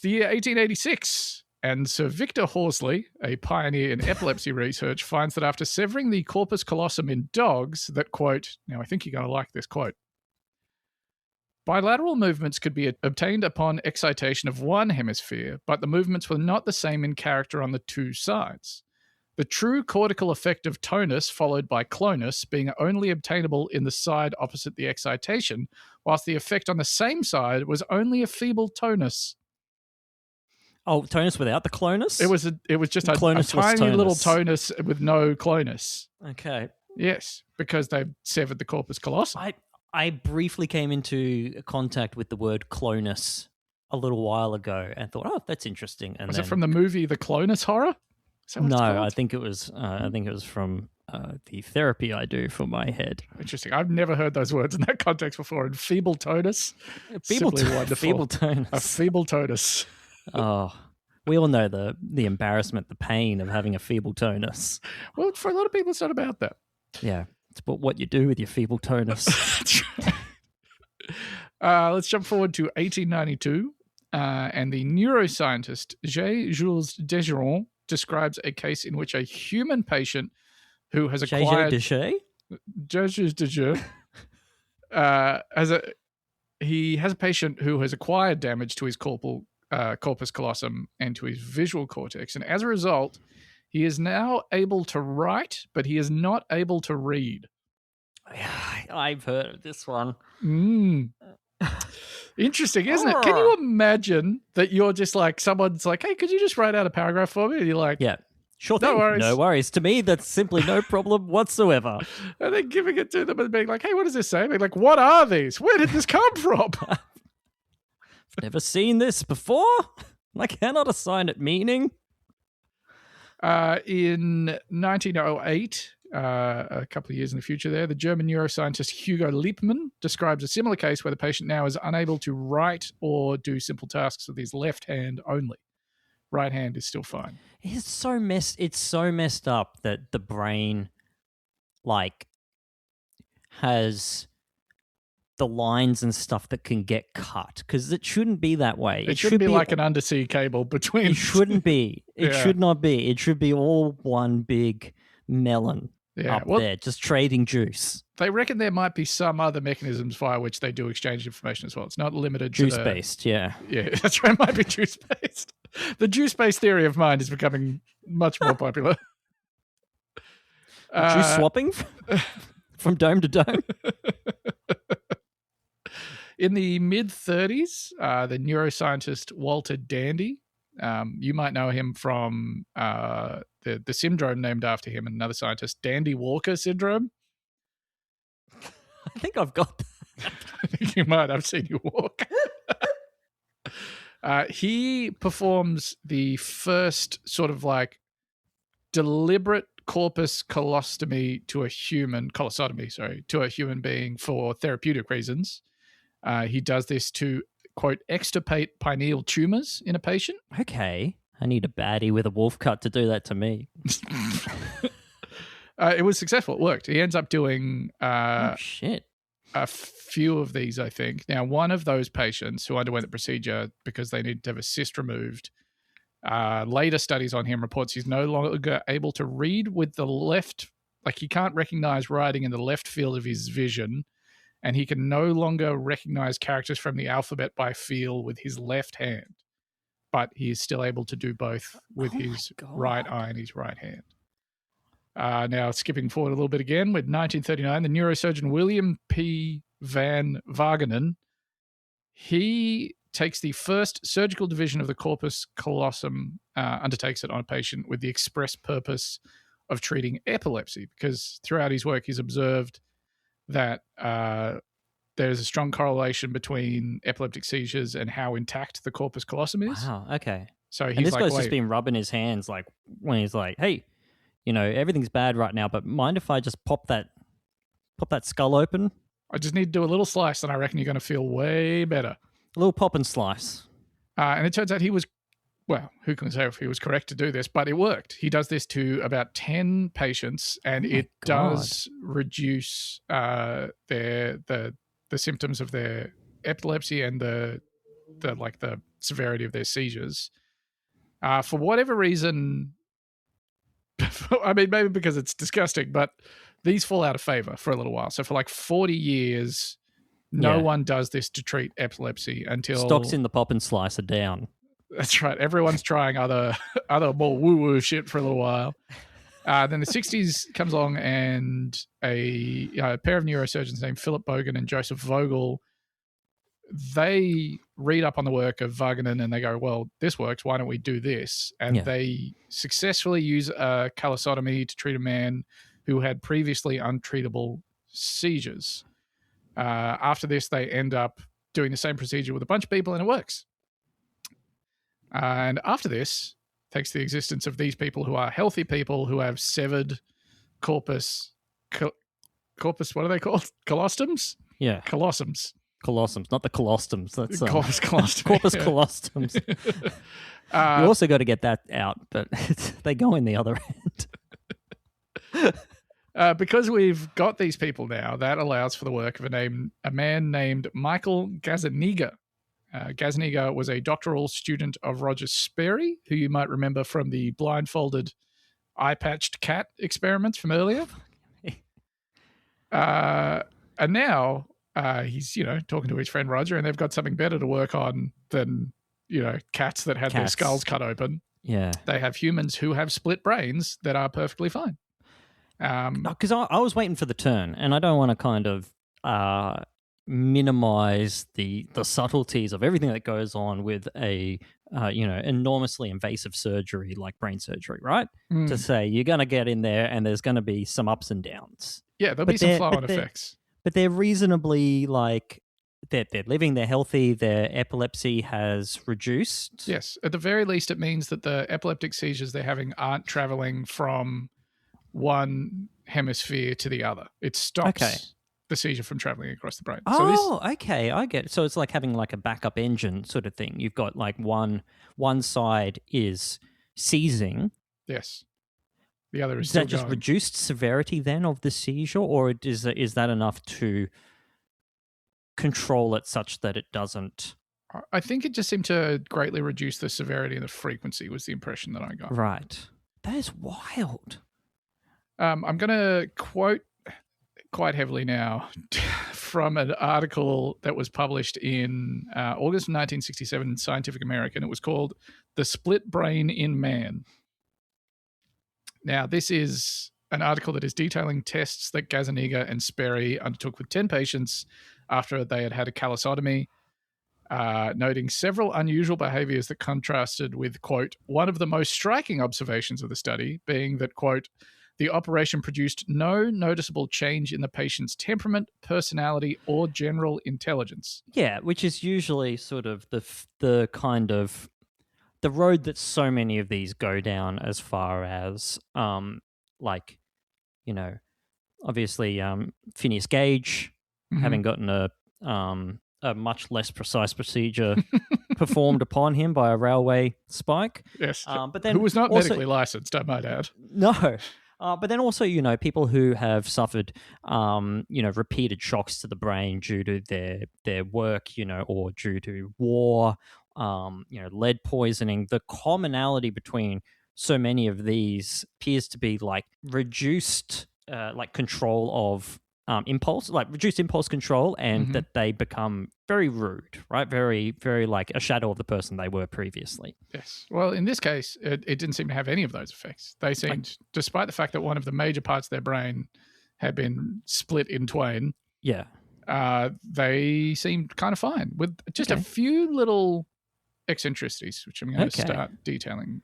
the year 1886. And Sir Victor Horsley, a pioneer in epilepsy research, finds that after severing the corpus callosum in dogs, that, quote, now I think you're going to like this quote, bilateral movements could be obtained upon excitation of one hemisphere, but the movements were not the same in character on the two sides. The true cortical effect of tonus, followed by clonus, being only obtainable in the side opposite the excitation, whilst the effect on the same side was only a feeble tonus. Oh, tonus without the clonus? It was just a tiny little tonus with no clonus. Okay. Yes, because they've severed the corpus callosum. I briefly came into contact with the word clonus a little while ago and thought, oh, that's interesting. And was it from the movie The Clonus Horror? No, I think it was from the therapy I do for my head. Interesting. I've never heard those words in that context before. And feeble tonus, feeble tonus. A feeble tonus. Oh, we all know the embarrassment, the pain of having a feeble tonus. Well, for a lot of people, it's not about that. Yeah, it's about what you do with your feeble tonus. That's right. Let's jump forward to 1892, and the neuroscientist J-Jules Degeron describes a case in which a human patient who has acquired... J-Jules Degeron he has a patient who has acquired damage to his corpus callosum and to his visual cortex, and as a result, he is now able to write, but he is not able to read. I've heard of this one. Interesting, isn't it? Can you imagine that you're just like, someone's like, hey, could you just write out a paragraph for me? And you're like, yeah, sure thing. No worries. To me, that's simply no problem whatsoever. And then giving it to them and being like, hey, what does this say? Being like, what are these? Where did this come from? Never seen this before. I cannot assign it meaning. In 1908, a couple of years in the future there, the German neuroscientist Hugo Lippmann describes a similar case where the patient now is unable to write or do simple tasks with his left hand only. Right hand is still fine. It's so messed up that the brain, like, has the lines and stuff that can get cut, because it shouldn't be that way. It shouldn't be like an undersea cable between. It shouldn't be. It should not be. It should be all one big melon up there, just trading juice. They reckon there might be some other mechanisms via which they do exchange information as well. It's not limited to juice-based. Yeah, that's right. It might be juice-based. The juice-based theory of mind is becoming much more popular. Juice swapping from dome to dome. In the mid-30s, the neuroscientist Walter Dandy, you might know him from the syndrome named after him, and another scientist, Dandy-Walker syndrome. I think I've got that. I think you might. I've seen you walk. He performs the first sort of like deliberate corpus colostomy to a human being for therapeutic reasons. He does this to, quote, extirpate pineal tumors in a patient. Okay. I need a baddie with a wolf cut to do that to me. It was successful. It worked. He ends up doing oh, shit. A few of these, I think. Now, one of those patients who underwent the procedure because they needed to have a cyst removed, later studies on him reports he's no longer able to read with the left, like he can't recognize writing in the left field of his vision, and he can no longer recognize characters from the alphabet by feel with his left hand, but he is still able to do both with his right eye and his right hand. Now, skipping forward a little bit again, with 1939, the neurosurgeon William P. van Wagenen, he takes the first surgical division of the corpus callosum, undertakes it on a patient with the express purpose of treating epilepsy, because throughout his work he's observed that there's a strong correlation between epileptic seizures and how intact the corpus callosum is. Wow, okay. So he's and this like, guy's just been rubbing his hands, like when he's like, hey, you know, everything's bad right now, but mind if I just pop that skull open? I just need to do a little slice and I reckon you're going to feel way better. A little pop and slice. And it turns out he was, well, who can say if he was correct to do this, but it worked. He does this to about 10 patients, and it does reduce the symptoms of their epilepsy and the severity of their seizures. For whatever reason, I mean, maybe because it's disgusting, but these fall out of favor for a little while. So for like 40 years, no one does this to treat epilepsy until... Stocks in the pop and slice are down. That's right. Everyone's trying other more woo-woo shit for a little while. Then the 60s comes along, and a pair of neurosurgeons named Philip Bogan and Joseph Vogel, they read up on the work of Wagenen and they go, well, this works. Why don't we do this? And they successfully use a callosotomy to treat a man who had previously untreatable seizures. After this, they end up doing the same procedure with a bunch of people, and it works. And after this, thanks to the existence of these people who are healthy people who have severed corpus, what are they called? Colostoms? Yeah. Colostoms, not the colostoms. That's colostomy. Corpus colostoms. You also got to get that out, but they go in the other end. Because we've got these people now, that allows for the work of a man named Michael Gazzaniga. Gazzaniga was a doctoral student of Roger Sperry, who you might remember from the blindfolded eye-patched cat experiments from earlier. And now he's, talking to his friend Roger, and they've got something better to work on than, cats that had their skulls cut open. Yeah. They have humans who have split brains that are perfectly fine. Because I was waiting for the turn, and I don't want to kind of minimize the subtleties of everything that goes on with a enormously invasive surgery like brain surgery, right? To say you're going to get in there and there's going to be some ups and downs. Yeah, there'll be some flow-on effects. But they're reasonably they're living, they're healthy, their epilepsy has reduced. Yes. At the very least, it means that the epileptic seizures they're having aren't traveling from one hemisphere to the other. It stops the seizure from traveling across the brain. Okay, I get it. So it's like having like a backup engine sort of thing. You've got like one side is seizing. Yes. The other is that just going. Reduced severity then of the seizure, or is that enough to control it such that it doesn't? I think it just seemed to greatly reduce the severity and the frequency was the impression that I got. Right. That is wild. I'm going to quote quite heavily now from an article that was published in August 1967 in Scientific American. It was called "The Split Brain in Man." Now, this is an article that is detailing tests that Gazzaniga and Sperry undertook with 10 patients after they had had a callosotomy, noting several unusual behaviors that contrasted with, quote, one of the most striking observations of the study being that, quote, the operation produced no noticeable change in the patient's temperament, personality, or general intelligence. Yeah, which is usually sort of the kind of the road that so many of these go down, as far as like, you know, obviously Phineas Gage having gotten a much less precise procedure performed upon him by a railway spike. Yes, but then who was not also, medically licensed, I might add. No. But then also, you know, people who have suffered, you know, repeated shocks to the brain due to their work, you know, or due to war, you know, lead poisoning. The commonality between so many of these appears to be like reduced, like control of impulse, like reduced impulse control, and that they become very rude, right? Very, very like a shadow of the person they were previously. Yes. Well, in this case, it didn't seem to have any of those effects. They seemed, despite the fact that one of the major parts of their brain had been split in twain, they seemed kind of fine with just a few little eccentricities, which I'm going to start detailing.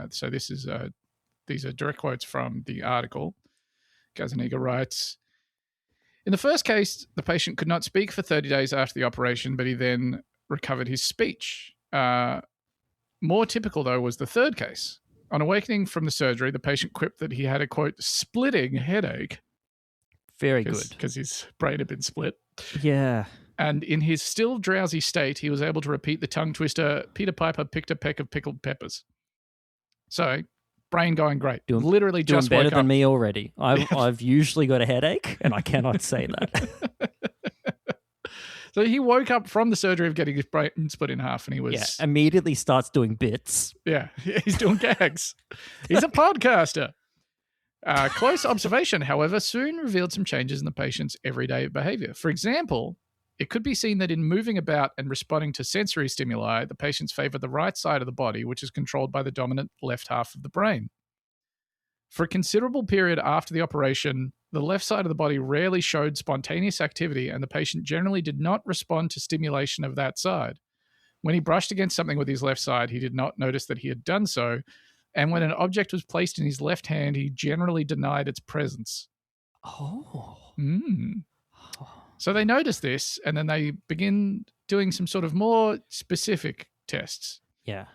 So these are direct quotes from the article. Gazzaniga writes, in the first case, the patient could not speak for 30 days after the operation, but he then recovered his speech. More typical, though, was the third case. On awakening from the surgery, the patient quipped that he had a, quote, splitting headache. Very good. Because his brain had been split. Yeah. And in his still drowsy state, he was able to repeat the tongue twister, Peter Piper picked a peck of pickled peppers. So, brain going great. Literally doing just better woke than up. me already. I've usually got a headache, and I cannot say that. So he woke up from the surgery of getting his brain split in half, and he was immediately starts doing bits. Yeah, he's doing gags. He's a podcaster. Close observation, however, soon revealed some changes in the patient's everyday behavior. For example, it could be seen that in moving about and responding to sensory stimuli, the patients favor the right side of the body, which is controlled by the dominant left half of the brain. For a considerable period after the operation, the left side of the body rarely showed spontaneous activity, and the patient generally did not respond to stimulation of that side. When he brushed against something with his left side, he did not notice that he had done so, and when an object was placed in his left hand, he generally denied its presence. Oh. So they notice this, and then they begin doing some sort of more specific tests. Yeah.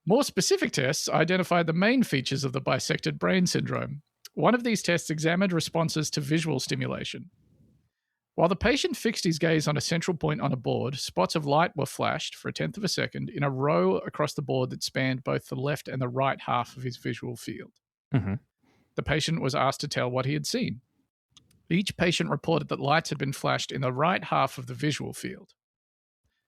More specific tests identified the main features of the bisected brain syndrome. One of these tests examined responses to visual stimulation. While the patient fixed his gaze on a central point on a board, spots of light were flashed for 1/10 of a second in a row across the board that spanned both the left and the right half of his visual field. The patient was asked to tell what he had seen. Each patient reported that lights had been flashed in the right half of the visual field.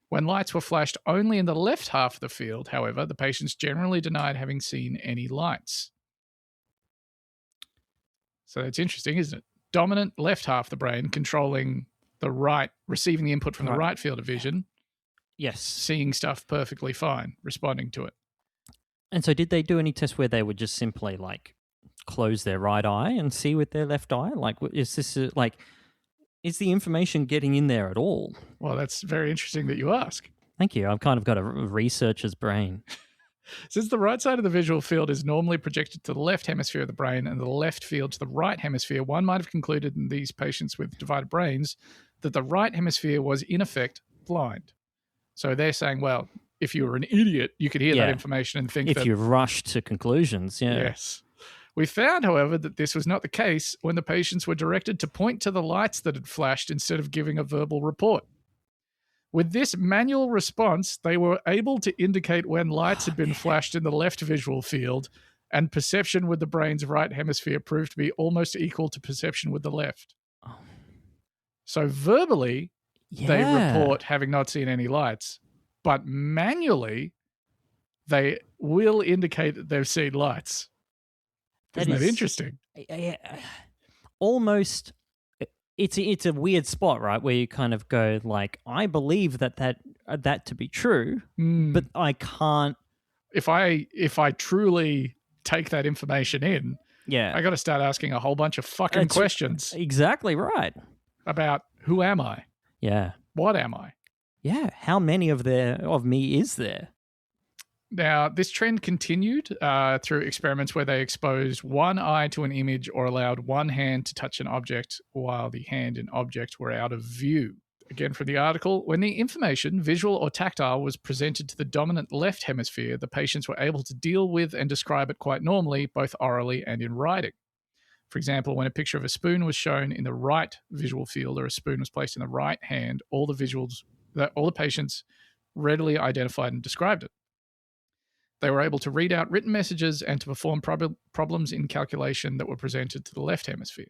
When lights were flashed only in the left half of the field, however, the patients generally denied having seen any lights. So that's interesting, isn't it? Dominant left half of the brain controlling the right, receiving the input from the right field of vision. Yes. Seeing stuff perfectly fine, responding to it. And so did they do any tests where they would just simply like close their right eye and see with their left eye? Like, is this is the information getting in there at all? Well, that's very interesting that you ask. Thank you. I've kind of got a researcher's brain. Since the right side of the visual field is normally projected to the left hemisphere of the brain and the left field to the right hemisphere, one might have concluded in these patients with divided brains that the right hemisphere was in effect blind. So they're saying, well, if you were an idiot, you could hear that information and think if you rush to conclusions, Yes. We found, however, that this was not the case when the patients were directed to point to the lights that had flashed instead of giving a verbal report. With this manual response, they were able to indicate when lights had been flashed in the left visual field, and perception with the brain's right hemisphere proved to be almost equal to perception with the left. So verbally, they report having not seen any lights, but manually, they will indicate that they've seen lights. Isn't that interesting? Almost, it's a weird spot, right? Where you kind of go like, I believe that to be true, but I can't. If I truly take that information in, I got to start asking a whole bunch of fucking questions. Exactly right. About who am I? Yeah. What am I? Yeah. How many of me is there? Now, this trend continued through experiments where they exposed one eye to an image or allowed one hand to touch an object while the hand and object were out of view. Again, from the article, when the information, visual or tactile, was presented to the dominant left hemisphere, the patients were able to deal with and describe it quite normally, both orally and in writing. For example, when a picture of a spoon was shown in the right visual field or a spoon was placed in the right hand, all the patients readily identified and described it. They were able to read out written messages and to perform problems in calculation that were presented to the left hemisphere.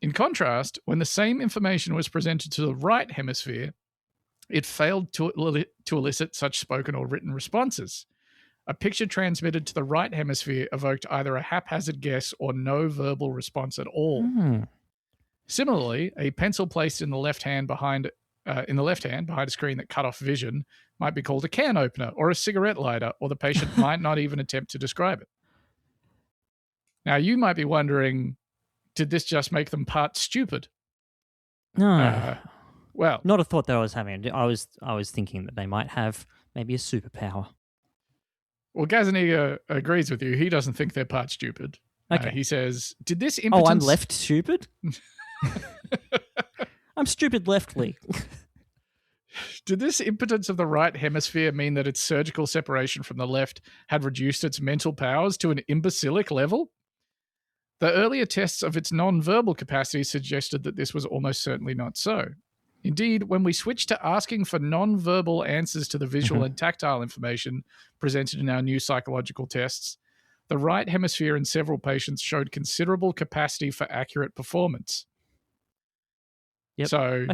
In contrast, when the same information was presented to the right hemisphere, it failed to elicit such spoken or written responses. A picture transmitted to the right hemisphere evoked either a haphazard guess or no verbal response at all. Similarly, a pencil placed in the left hand behind a screen that cut off vision might be called a can opener or a cigarette lighter, or the patient might not even attempt to describe it. Now, you might be wondering, did this just make them part stupid? No. Well, not a thought that I was having. I was thinking that they might have maybe a superpower. Well, Gazaniga agrees with you. He doesn't think they're part stupid. Okay. He says, did this impotence... Oh, I'm left stupid? I'm stupid leftly. Did this impotence of the right hemisphere mean that its surgical separation from the left had reduced its mental powers to an imbecilic level? The earlier tests of its non-verbal capacity suggested that this was almost certainly not so. Indeed, when we switched to asking for non-verbal answers to the visual and tactile information presented in our new psychological tests, the right hemisphere in several patients showed considerable capacity for accurate performance. Yep. So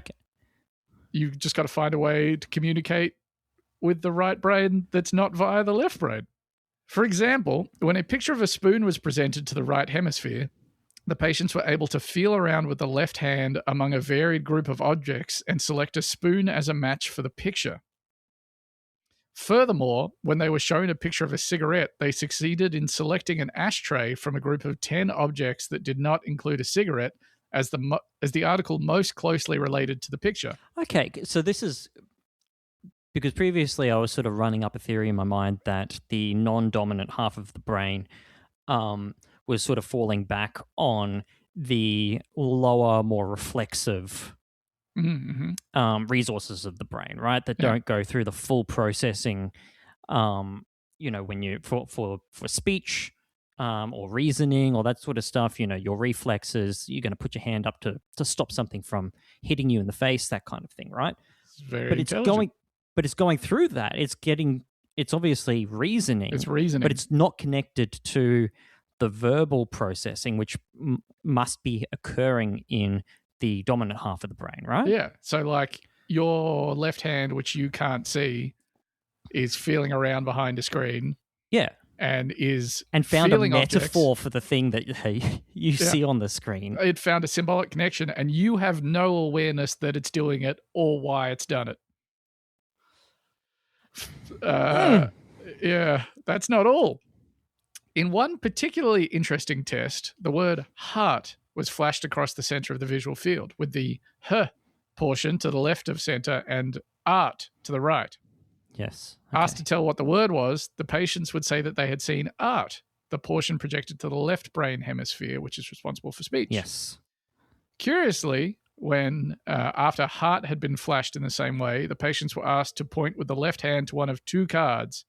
you've just got to find a way to communicate with the right brain that's not via the left brain. For example, when a picture of a spoon was presented to the right hemisphere, the patients were able to feel around with the left hand among a varied group of objects and select a spoon as a match for the picture. Furthermore, when they were shown a picture of a cigarette, they succeeded in selecting an ashtray from a group of 10 objects that did not include a cigarette as the article most closely related to the picture. Okay, so this is... Because previously I was sort of running up a theory in my mind that the non-dominant half of the brain was sort of falling back on the lower, more reflexive resources of the brain, right? That don't go through the full processing, when you for speech or reasoning or that sort of stuff. Your reflexes. You're going to put your hand up to stop something from hitting you in the face, that kind of thing, right? It's very intelligent. It's going through that. It's obviously reasoning. It's reasoning, but it's not connected to the verbal processing, which must be occurring in the dominant half of the brain, right? Yeah. So like your left hand, which you can't see, is feeling around behind a screen. Yeah. And found a objects. metaphor for the thing that you see on the screen. It found a symbolic connection, and you have no awareness that it's doing it or why it's done it. Yeah, that's not all. In one particularly interesting test, the word heart was flashed across the center of the visual field, with the H portion to the left of center and art to the right. Yes. Okay. Asked to tell what the word was, the patients would say that they had seen art, the portion projected to the left brain hemisphere, which is responsible for speech. Yes. Curiously, when, after heart had been flashed in the same way, the patients were asked to point with the left hand to one of two cards,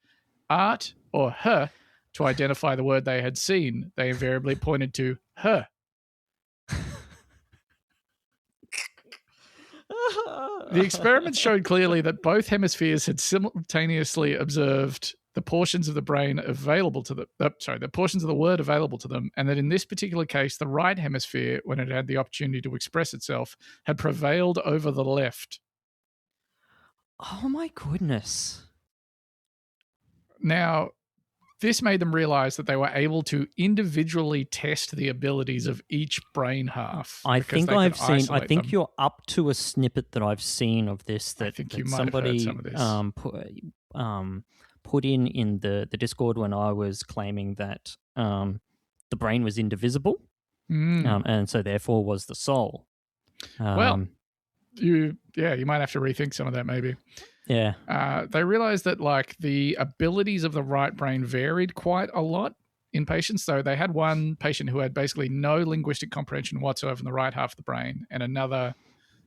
art or her, to identify the word they had seen. They invariably pointed to her. The experiments showed clearly that both hemispheres had simultaneously observed the portions of the brain available to them, the portions of the word available to them, and that in this particular case, the right hemisphere, when it had the opportunity to express itself, had prevailed over the left. Oh my goodness. Now, this made them realize that they were able to individually test the abilities of each brain half. I think them. you're up to a snippet that I've seen of this that somebody put in the Discord when I was claiming that the brain was indivisible, and so therefore was the soul. You might have to rethink some of that maybe. Yeah. They realized that the abilities of the right brain varied quite a lot in patients. So they had one patient who had basically no linguistic comprehension whatsoever in the right half of the brain, and another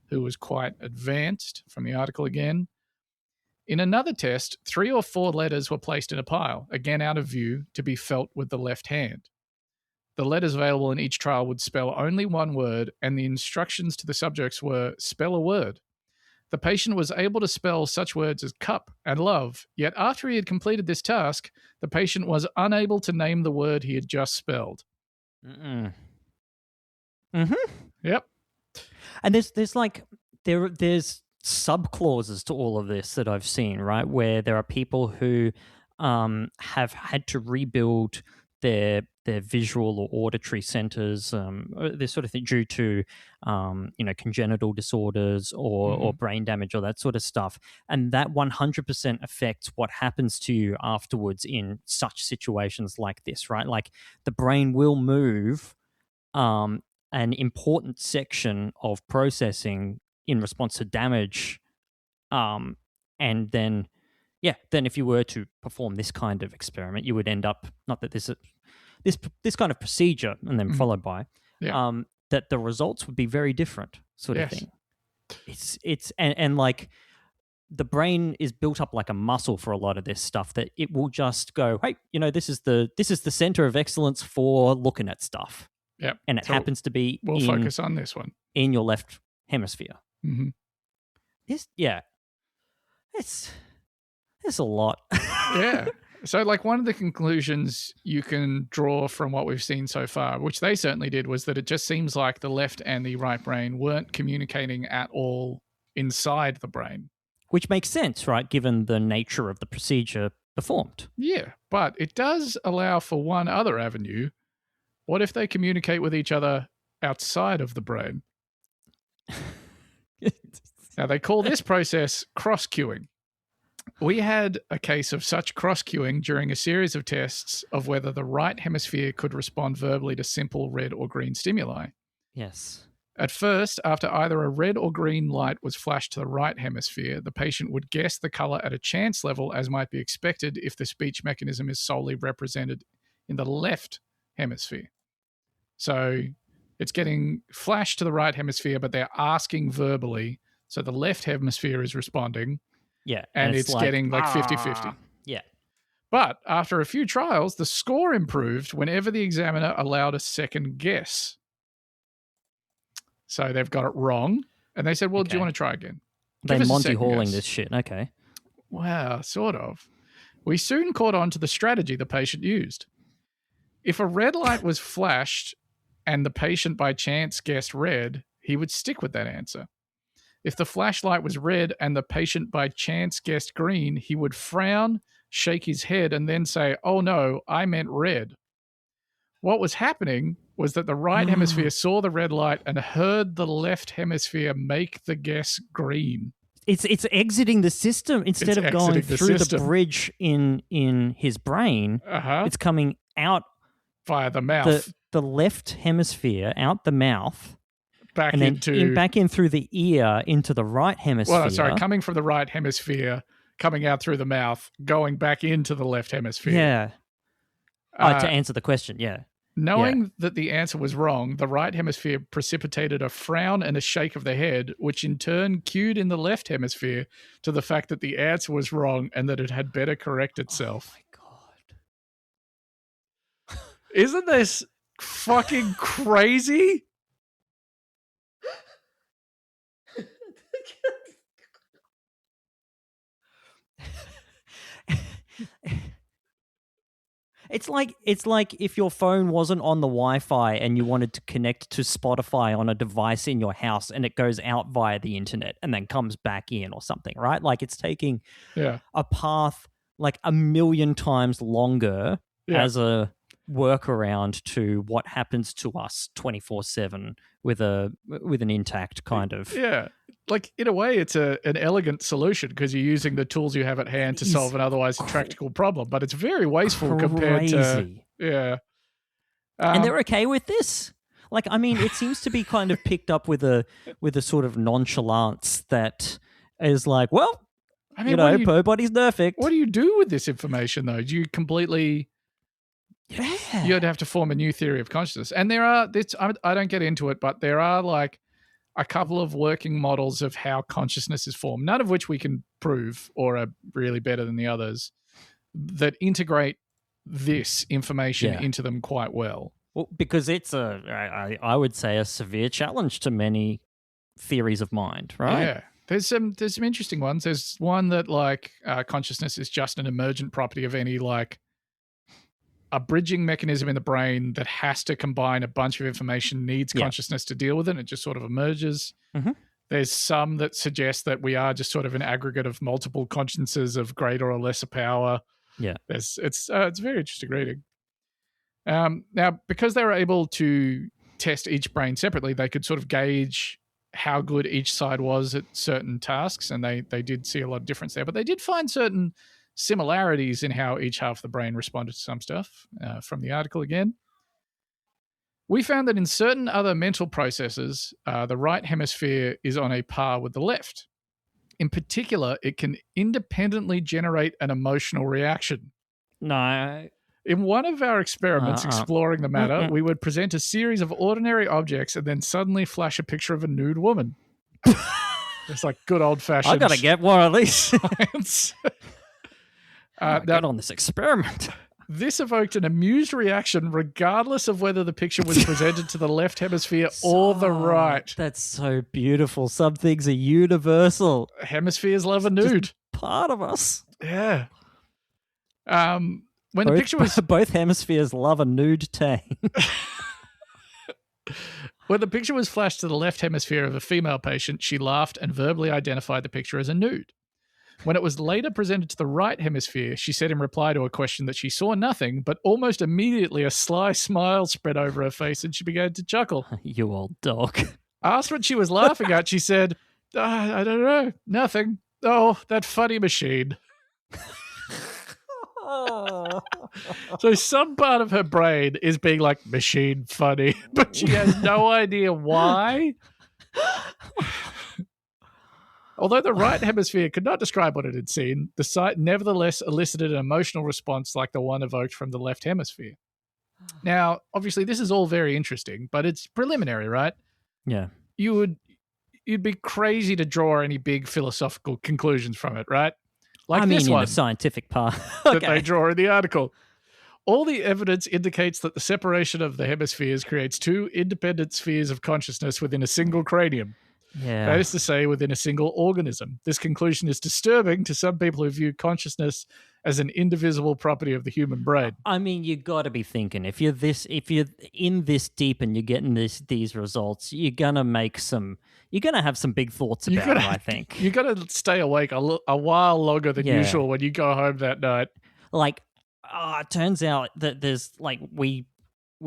who was quite advanced, from the article again. In another test, 3 or 4 letters were placed in a pile, again out of view, to be felt with the left hand. The letters available in each trial would spell only one word, and the instructions to the subjects were spell a word. The patient was able to spell such words as cup and love, yet after he had completed this task, the patient was unable to name the word he had just spelled. Yep. And there's sub-clauses to all of this that I've seen, right? Where there are people who have had to rebuild their visual or auditory centers, this sort of thing, due to congenital disorders or brain damage or that sort of stuff, and that 100% affects what happens to you afterwards in such situations like this, right? Like the brain will move an important section of processing in response to damage, and then if you were to perform this kind of experiment, you would end up, not that this kind of procedure and then followed by, that the results would be very different, sort of thing. It's like the brain is built up like a muscle for a lot of this stuff, that it will just go, hey, this is the center of excellence for looking at stuff. Yeah, and it happens to be. We'll focus on this one in your left hemisphere. Mm-hmm. It's a lot. Yeah. So one of the conclusions you can draw from what we've seen so far, which they certainly did, was that it just seems like the left and the right brain weren't communicating at all inside the brain. Which makes sense, right, given the nature of the procedure performed. Yeah, but it does allow for one other avenue. What if they communicate with each other outside of the brain? Now, they call this process cross-cueing. We had a case of such cross-cueing during a series of tests of whether the right hemisphere could respond verbally to simple red or green stimuli. Yes. At first, after either a red or green light was flashed to the right hemisphere, the patient would guess the color at a chance level, as might be expected if the speech mechanism is solely represented in the left hemisphere. So it's getting flashed to the right hemisphere, but they're asking verbally. So the left hemisphere is responding. Yeah. And it's getting 50-50. Yeah. But after a few trials, the score improved whenever the examiner allowed a second guess. So they've got it wrong. And they said, well, do you want to try again? They're Monty Halling this shit. Okay. Wow, sort of. We soon caught on to the strategy the patient used. If a red light was flashed and the patient by chance guessed red, he would stick with that answer. If the flashlight was red and the patient by chance guessed green, he would frown, shake his head, and then say, oh no, I meant red. What was happening was that the right hemisphere saw the red light and heard the left hemisphere make the guess green. It's exiting the system instead of going through the bridge in his brain. It's coming out via the mouth. The left hemisphere out the mouth. Back in through the ear into the right hemisphere. Well, sorry, coming from the right hemisphere, coming out through the mouth, going back into the left hemisphere. Yeah. To answer the question, yeah. Knowing that the answer was wrong, the right hemisphere precipitated a frown and a shake of the head, which in turn cued in the left hemisphere to the fact that the answer was wrong and that it had better correct itself. Oh my God. Isn't this fucking crazy? It's like if your phone wasn't on the Wi-Fi and you wanted to connect to Spotify on a device in your house and it goes out via the internet and then comes back in or something, right? Like it's taking a path like a million times longer as a workaround to what happens to us 24/7 with an intact kind of like in a way it's an elegant solution because you're using the tools you have at hand to solve an otherwise intractable problem, but it's very wasteful compared to and they're okay with this. Like, I mean, it seems to be kind of picked up with a sort of nonchalance that is like, well, I mean, nobody's perfect. What do you do with this information though? Do you completely you'd have to form a new theory of consciousness. And there are, I don't get into it, but there are like a couple of working models of how consciousness is formed, none of which we can prove or are really better than the others, that integrate this information into them quite well. Well, because it's I would say a severe challenge to many theories of mind, right? Yeah. There's some interesting ones. There's one that like consciousness is just an emergent property of any like a bridging mechanism in the brain that has to combine a bunch of information, needs consciousness to deal with it. It just sort of emerges. Mm-hmm. There's some that suggest that we are just sort of an aggregate of multiple consciences of greater or lesser power. Yeah. It's very interesting reading. Now, because they were able to test each brain separately, they could sort of gauge how good each side was at certain tasks, and they did see a lot of difference there. But they did find certain similarities in how each half of the brain responded to some stuff from the article again. We found that in certain other mental processes, the right hemisphere is on a par with the left. In particular, it can independently generate an emotional reaction. No. In one of our experiments exploring the matter, we would present a series of ordinary objects and then suddenly flash a picture of a nude woman. It's like good old-fashioned I got to get one of these. Science. Get on this experiment. This evoked an amused reaction regardless of whether the picture was presented to the left hemisphere or the right. That's so beautiful. Some things are universal. Hemispheres love a nude. Just part of us. Yeah. When the picture was... Both hemispheres love a nude tang. When the picture was flashed to the left hemisphere of a female patient, she laughed and verbally identified the picture as a nude. When it was later presented to the right hemisphere, she said in reply to a question that she saw nothing, but almost immediately a sly smile spread over her face and she began to chuckle. You old dog. Asked what she was laughing at, she said, I don't know, nothing. Oh, that funny machine. So some part of her brain is being like, machine funny, but she has no idea why. Although the right hemisphere could not describe what it had seen, the sight nevertheless elicited an emotional response like the one evoked from the left hemisphere. Now, obviously, this is all very interesting, but it's preliminary, right? Yeah. You'd be crazy to draw any big philosophical conclusions from it, right? Like this one, in the scientific part that they draw in the article. All the evidence indicates that the separation of the hemispheres creates two independent spheres of consciousness within a single cranium. Yeah. That is to say, within a single organism. This conclusion is disturbing to some people who view consciousness as an indivisible property of the human brain. I mean, you got to be thinking if you're in this deep and you're getting these results, you're gonna have some big thoughts about it. I think you got to stay awake a while longer than usual when you go home that night. Like, it turns out that there's like we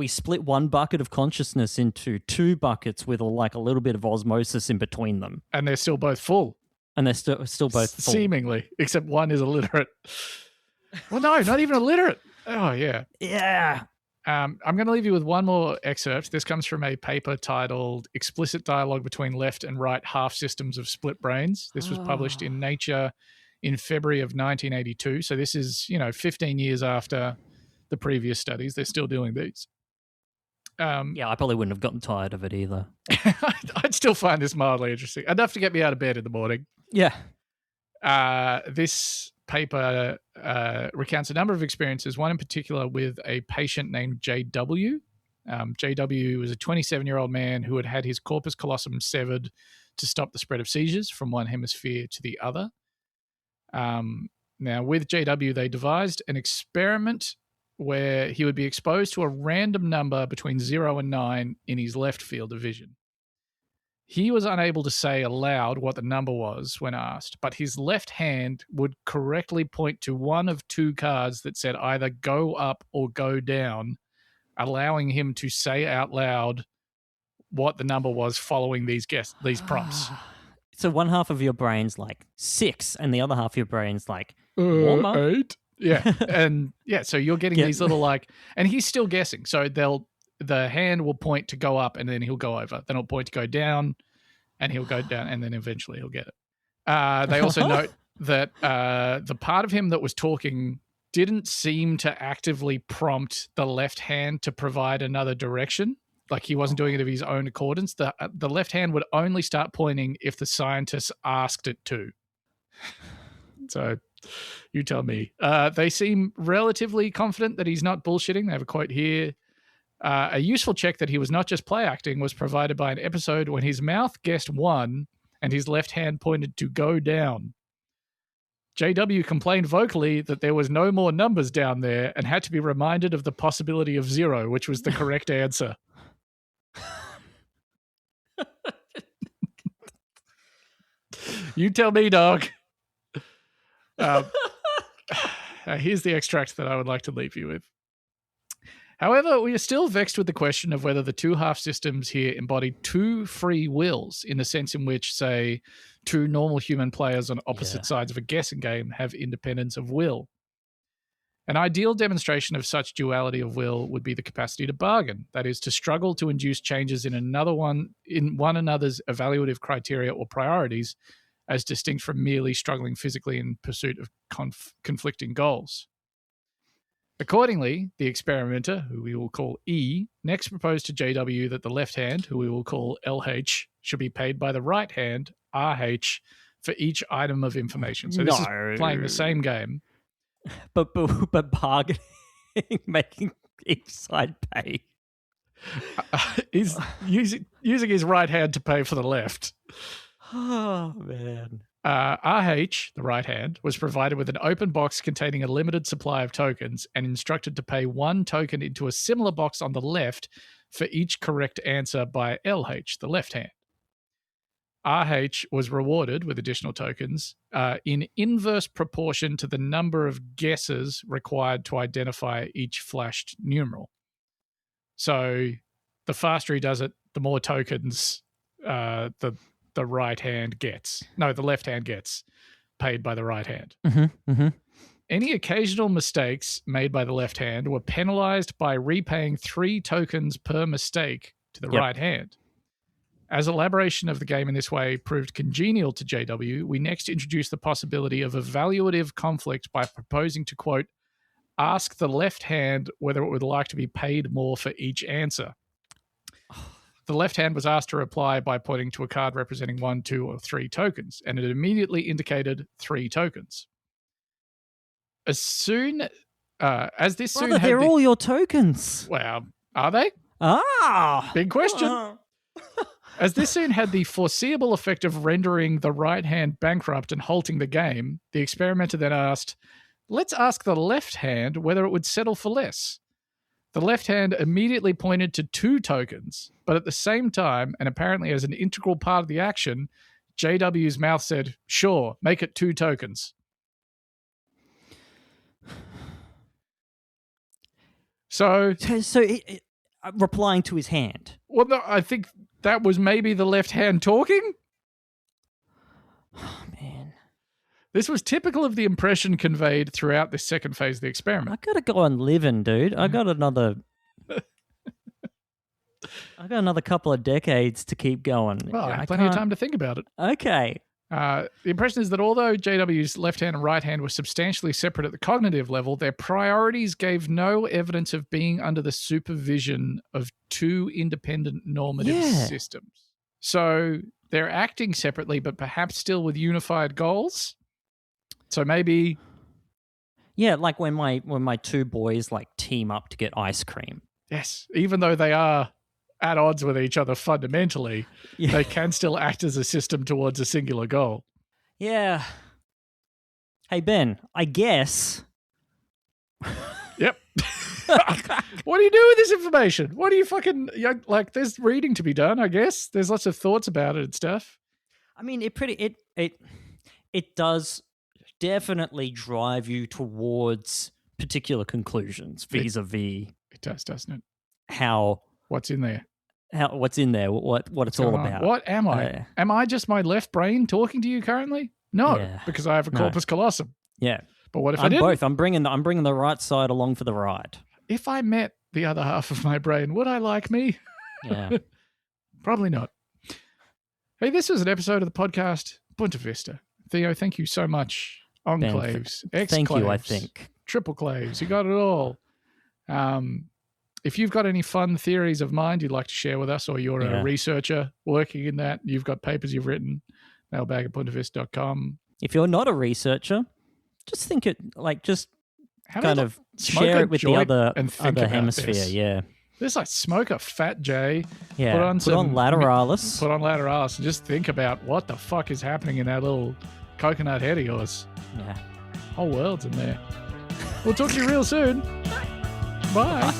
split one bucket of consciousness into two buckets with like a little bit of osmosis in between them. And they're still both full. And they're still both full. Seemingly, except one is illiterate. Well, no, not even illiterate. Oh, yeah. Yeah. I'm going to leave you with one more excerpt. This comes from a paper titled Explicit Dialogue Between Left and Right Half Systems of Split Brains. This was published in Nature in February of 1982. So this is, 15 years after the previous studies. They're still doing these. Yeah, I probably wouldn't have gotten tired of it either. I'd still find this mildly interesting. Enough to get me out of bed in the morning. Yeah. This paper recounts a number of experiences, one in particular with a patient named JW. JW was a 27-year-old man who had had his corpus callosum severed to stop the spread of seizures from one hemisphere to the other. Now, with JW, they devised an experiment where he would be exposed to a random number between 0 and 9 in his left field of vision. He was unable to say aloud what the number was when asked, but his left hand would correctly point to one of two cards that said either go up or go down, allowing him to say out loud what the number was following these prompts. So one half of your brain's like 6, and the other half of your brain's like warmer. 8. Yeah, and so you're getting these little like, and he's still guessing. So the hand will point to go up, and then he'll go over. Then it'll point to go down, and he'll go down, and then eventually he'll get it. They also note that the part of him that was talking didn't seem to actively prompt the left hand to provide another direction. Like he wasn't doing it of his own accordance. The left hand would only start pointing if the scientists asked it to. So you tell me. They seem relatively confident that he's not bullshitting. They have a quote here. A useful check that he was not just play acting was provided by an episode when his mouth guessed 1 and his left hand pointed to go down. JW complained vocally that there was no more numbers down there and had to be reminded of the possibility of 0, which was the correct answer. You tell me, dog. Here's the extract that I would like to leave you with. However, we are still vexed with the question of whether the two half systems here embody two free wills in the sense in which, say, two normal human players on opposite sides of a guessing game have independence of will. An ideal demonstration of such duality of will would be the capacity to bargain, that is, to struggle to induce changes in one another's evaluative criteria or priorities, as distinct from merely struggling physically in pursuit of conflicting goals. Accordingly, the experimenter, who we will call E, next proposed to JW that the left hand, who we will call LH, should be paid by the right hand, RH, for each item of information. So this is playing the same game. But bargaining, making each side pay. He's using his right hand to pay for the left. Oh, man. RH, the right hand, was provided with an open box containing a limited supply of tokens and instructed to pay 1 token into a similar box on the left for each correct answer by LH, the left hand. RH was rewarded with additional tokens in inverse proportion to the number of guesses required to identify each flashed numeral. So the faster he does it, the more tokens the right hand gets. No, the left hand gets paid by the right hand. Mm-hmm, mm-hmm. Any occasional mistakes made by the left hand were penalized by repaying 3 tokens per mistake to the right hand. As elaboration of the game in this way proved congenial to JW, we next introduced the possibility of evaluative conflict by proposing to, quote, ask the left hand whether it would like to be paid more for each answer. The left hand was asked to reply by pointing to a card representing 1, 2, or 3 tokens, and it immediately indicated 3 tokens. As soon as this Brother, they're all your tokens. Wow, are they? Ah, big question. As this soon had the foreseeable effect of rendering the right hand bankrupt and halting the game, the experimenter then asked, let's ask the left hand whether it would settle for less. The left hand immediately pointed to 2 tokens, but at the same time, and apparently as an integral part of the action, JW's mouth said, sure, make it 2 tokens. So replying to his hand. Well, no, I think that was maybe the left hand talking. Oh, man. This was typical of the impression conveyed throughout this second phase of the experiment. I gotta go on living, dude. I got another couple of decades to keep going. Well, I have plenty of time to think about it. Okay. The impression is that although JW's left hand and right hand were substantially separate at the cognitive level, their priorities gave no evidence of being under the supervision of two independent normative systems. So they're acting separately, but perhaps still with unified goals. So maybe... Yeah, like when my two boys like team up to get ice cream. Yes, even though they are at odds with each other fundamentally, they can still act as a system towards a singular goal. Yeah. Hey, Ben, I guess. Yep. What do you do with this information? What do you fucking... Like, there's reading to be done, I guess. There's lots of thoughts about it and stuff. I mean, it does definitely drive you towards particular conclusions vis-a-vis. It does, doesn't it? How... What's in there? What's in there? What it's all about? What am I? Am I just my left brain talking to you currently? No, because I have a corpus callosum. Yeah, but what if I'm I didn't? Both. I'm bringing the right side along for the ride. If I met the other half of my brain, would I like me? Yeah, probably not. Hey, this was an episode of the podcast Punta Vista. Theo, thank you so much. Enclaves, exclaves, thank you. I think triple claves. You got it all. If you've got any fun theories of mind you'd like to share with us, or you're a researcher working in that, you've got papers you've written, mailbag@puntavista.com. If you're not a researcher, just think it kind of share it with the other hemisphere. This. Yeah. Just like smoke a fat J. Yeah. Put on lateralis. Put on lateralis and just think about what the fuck is happening in that little coconut head of yours. Yeah. Whole world's in there. We'll talk to you real soon. Bye.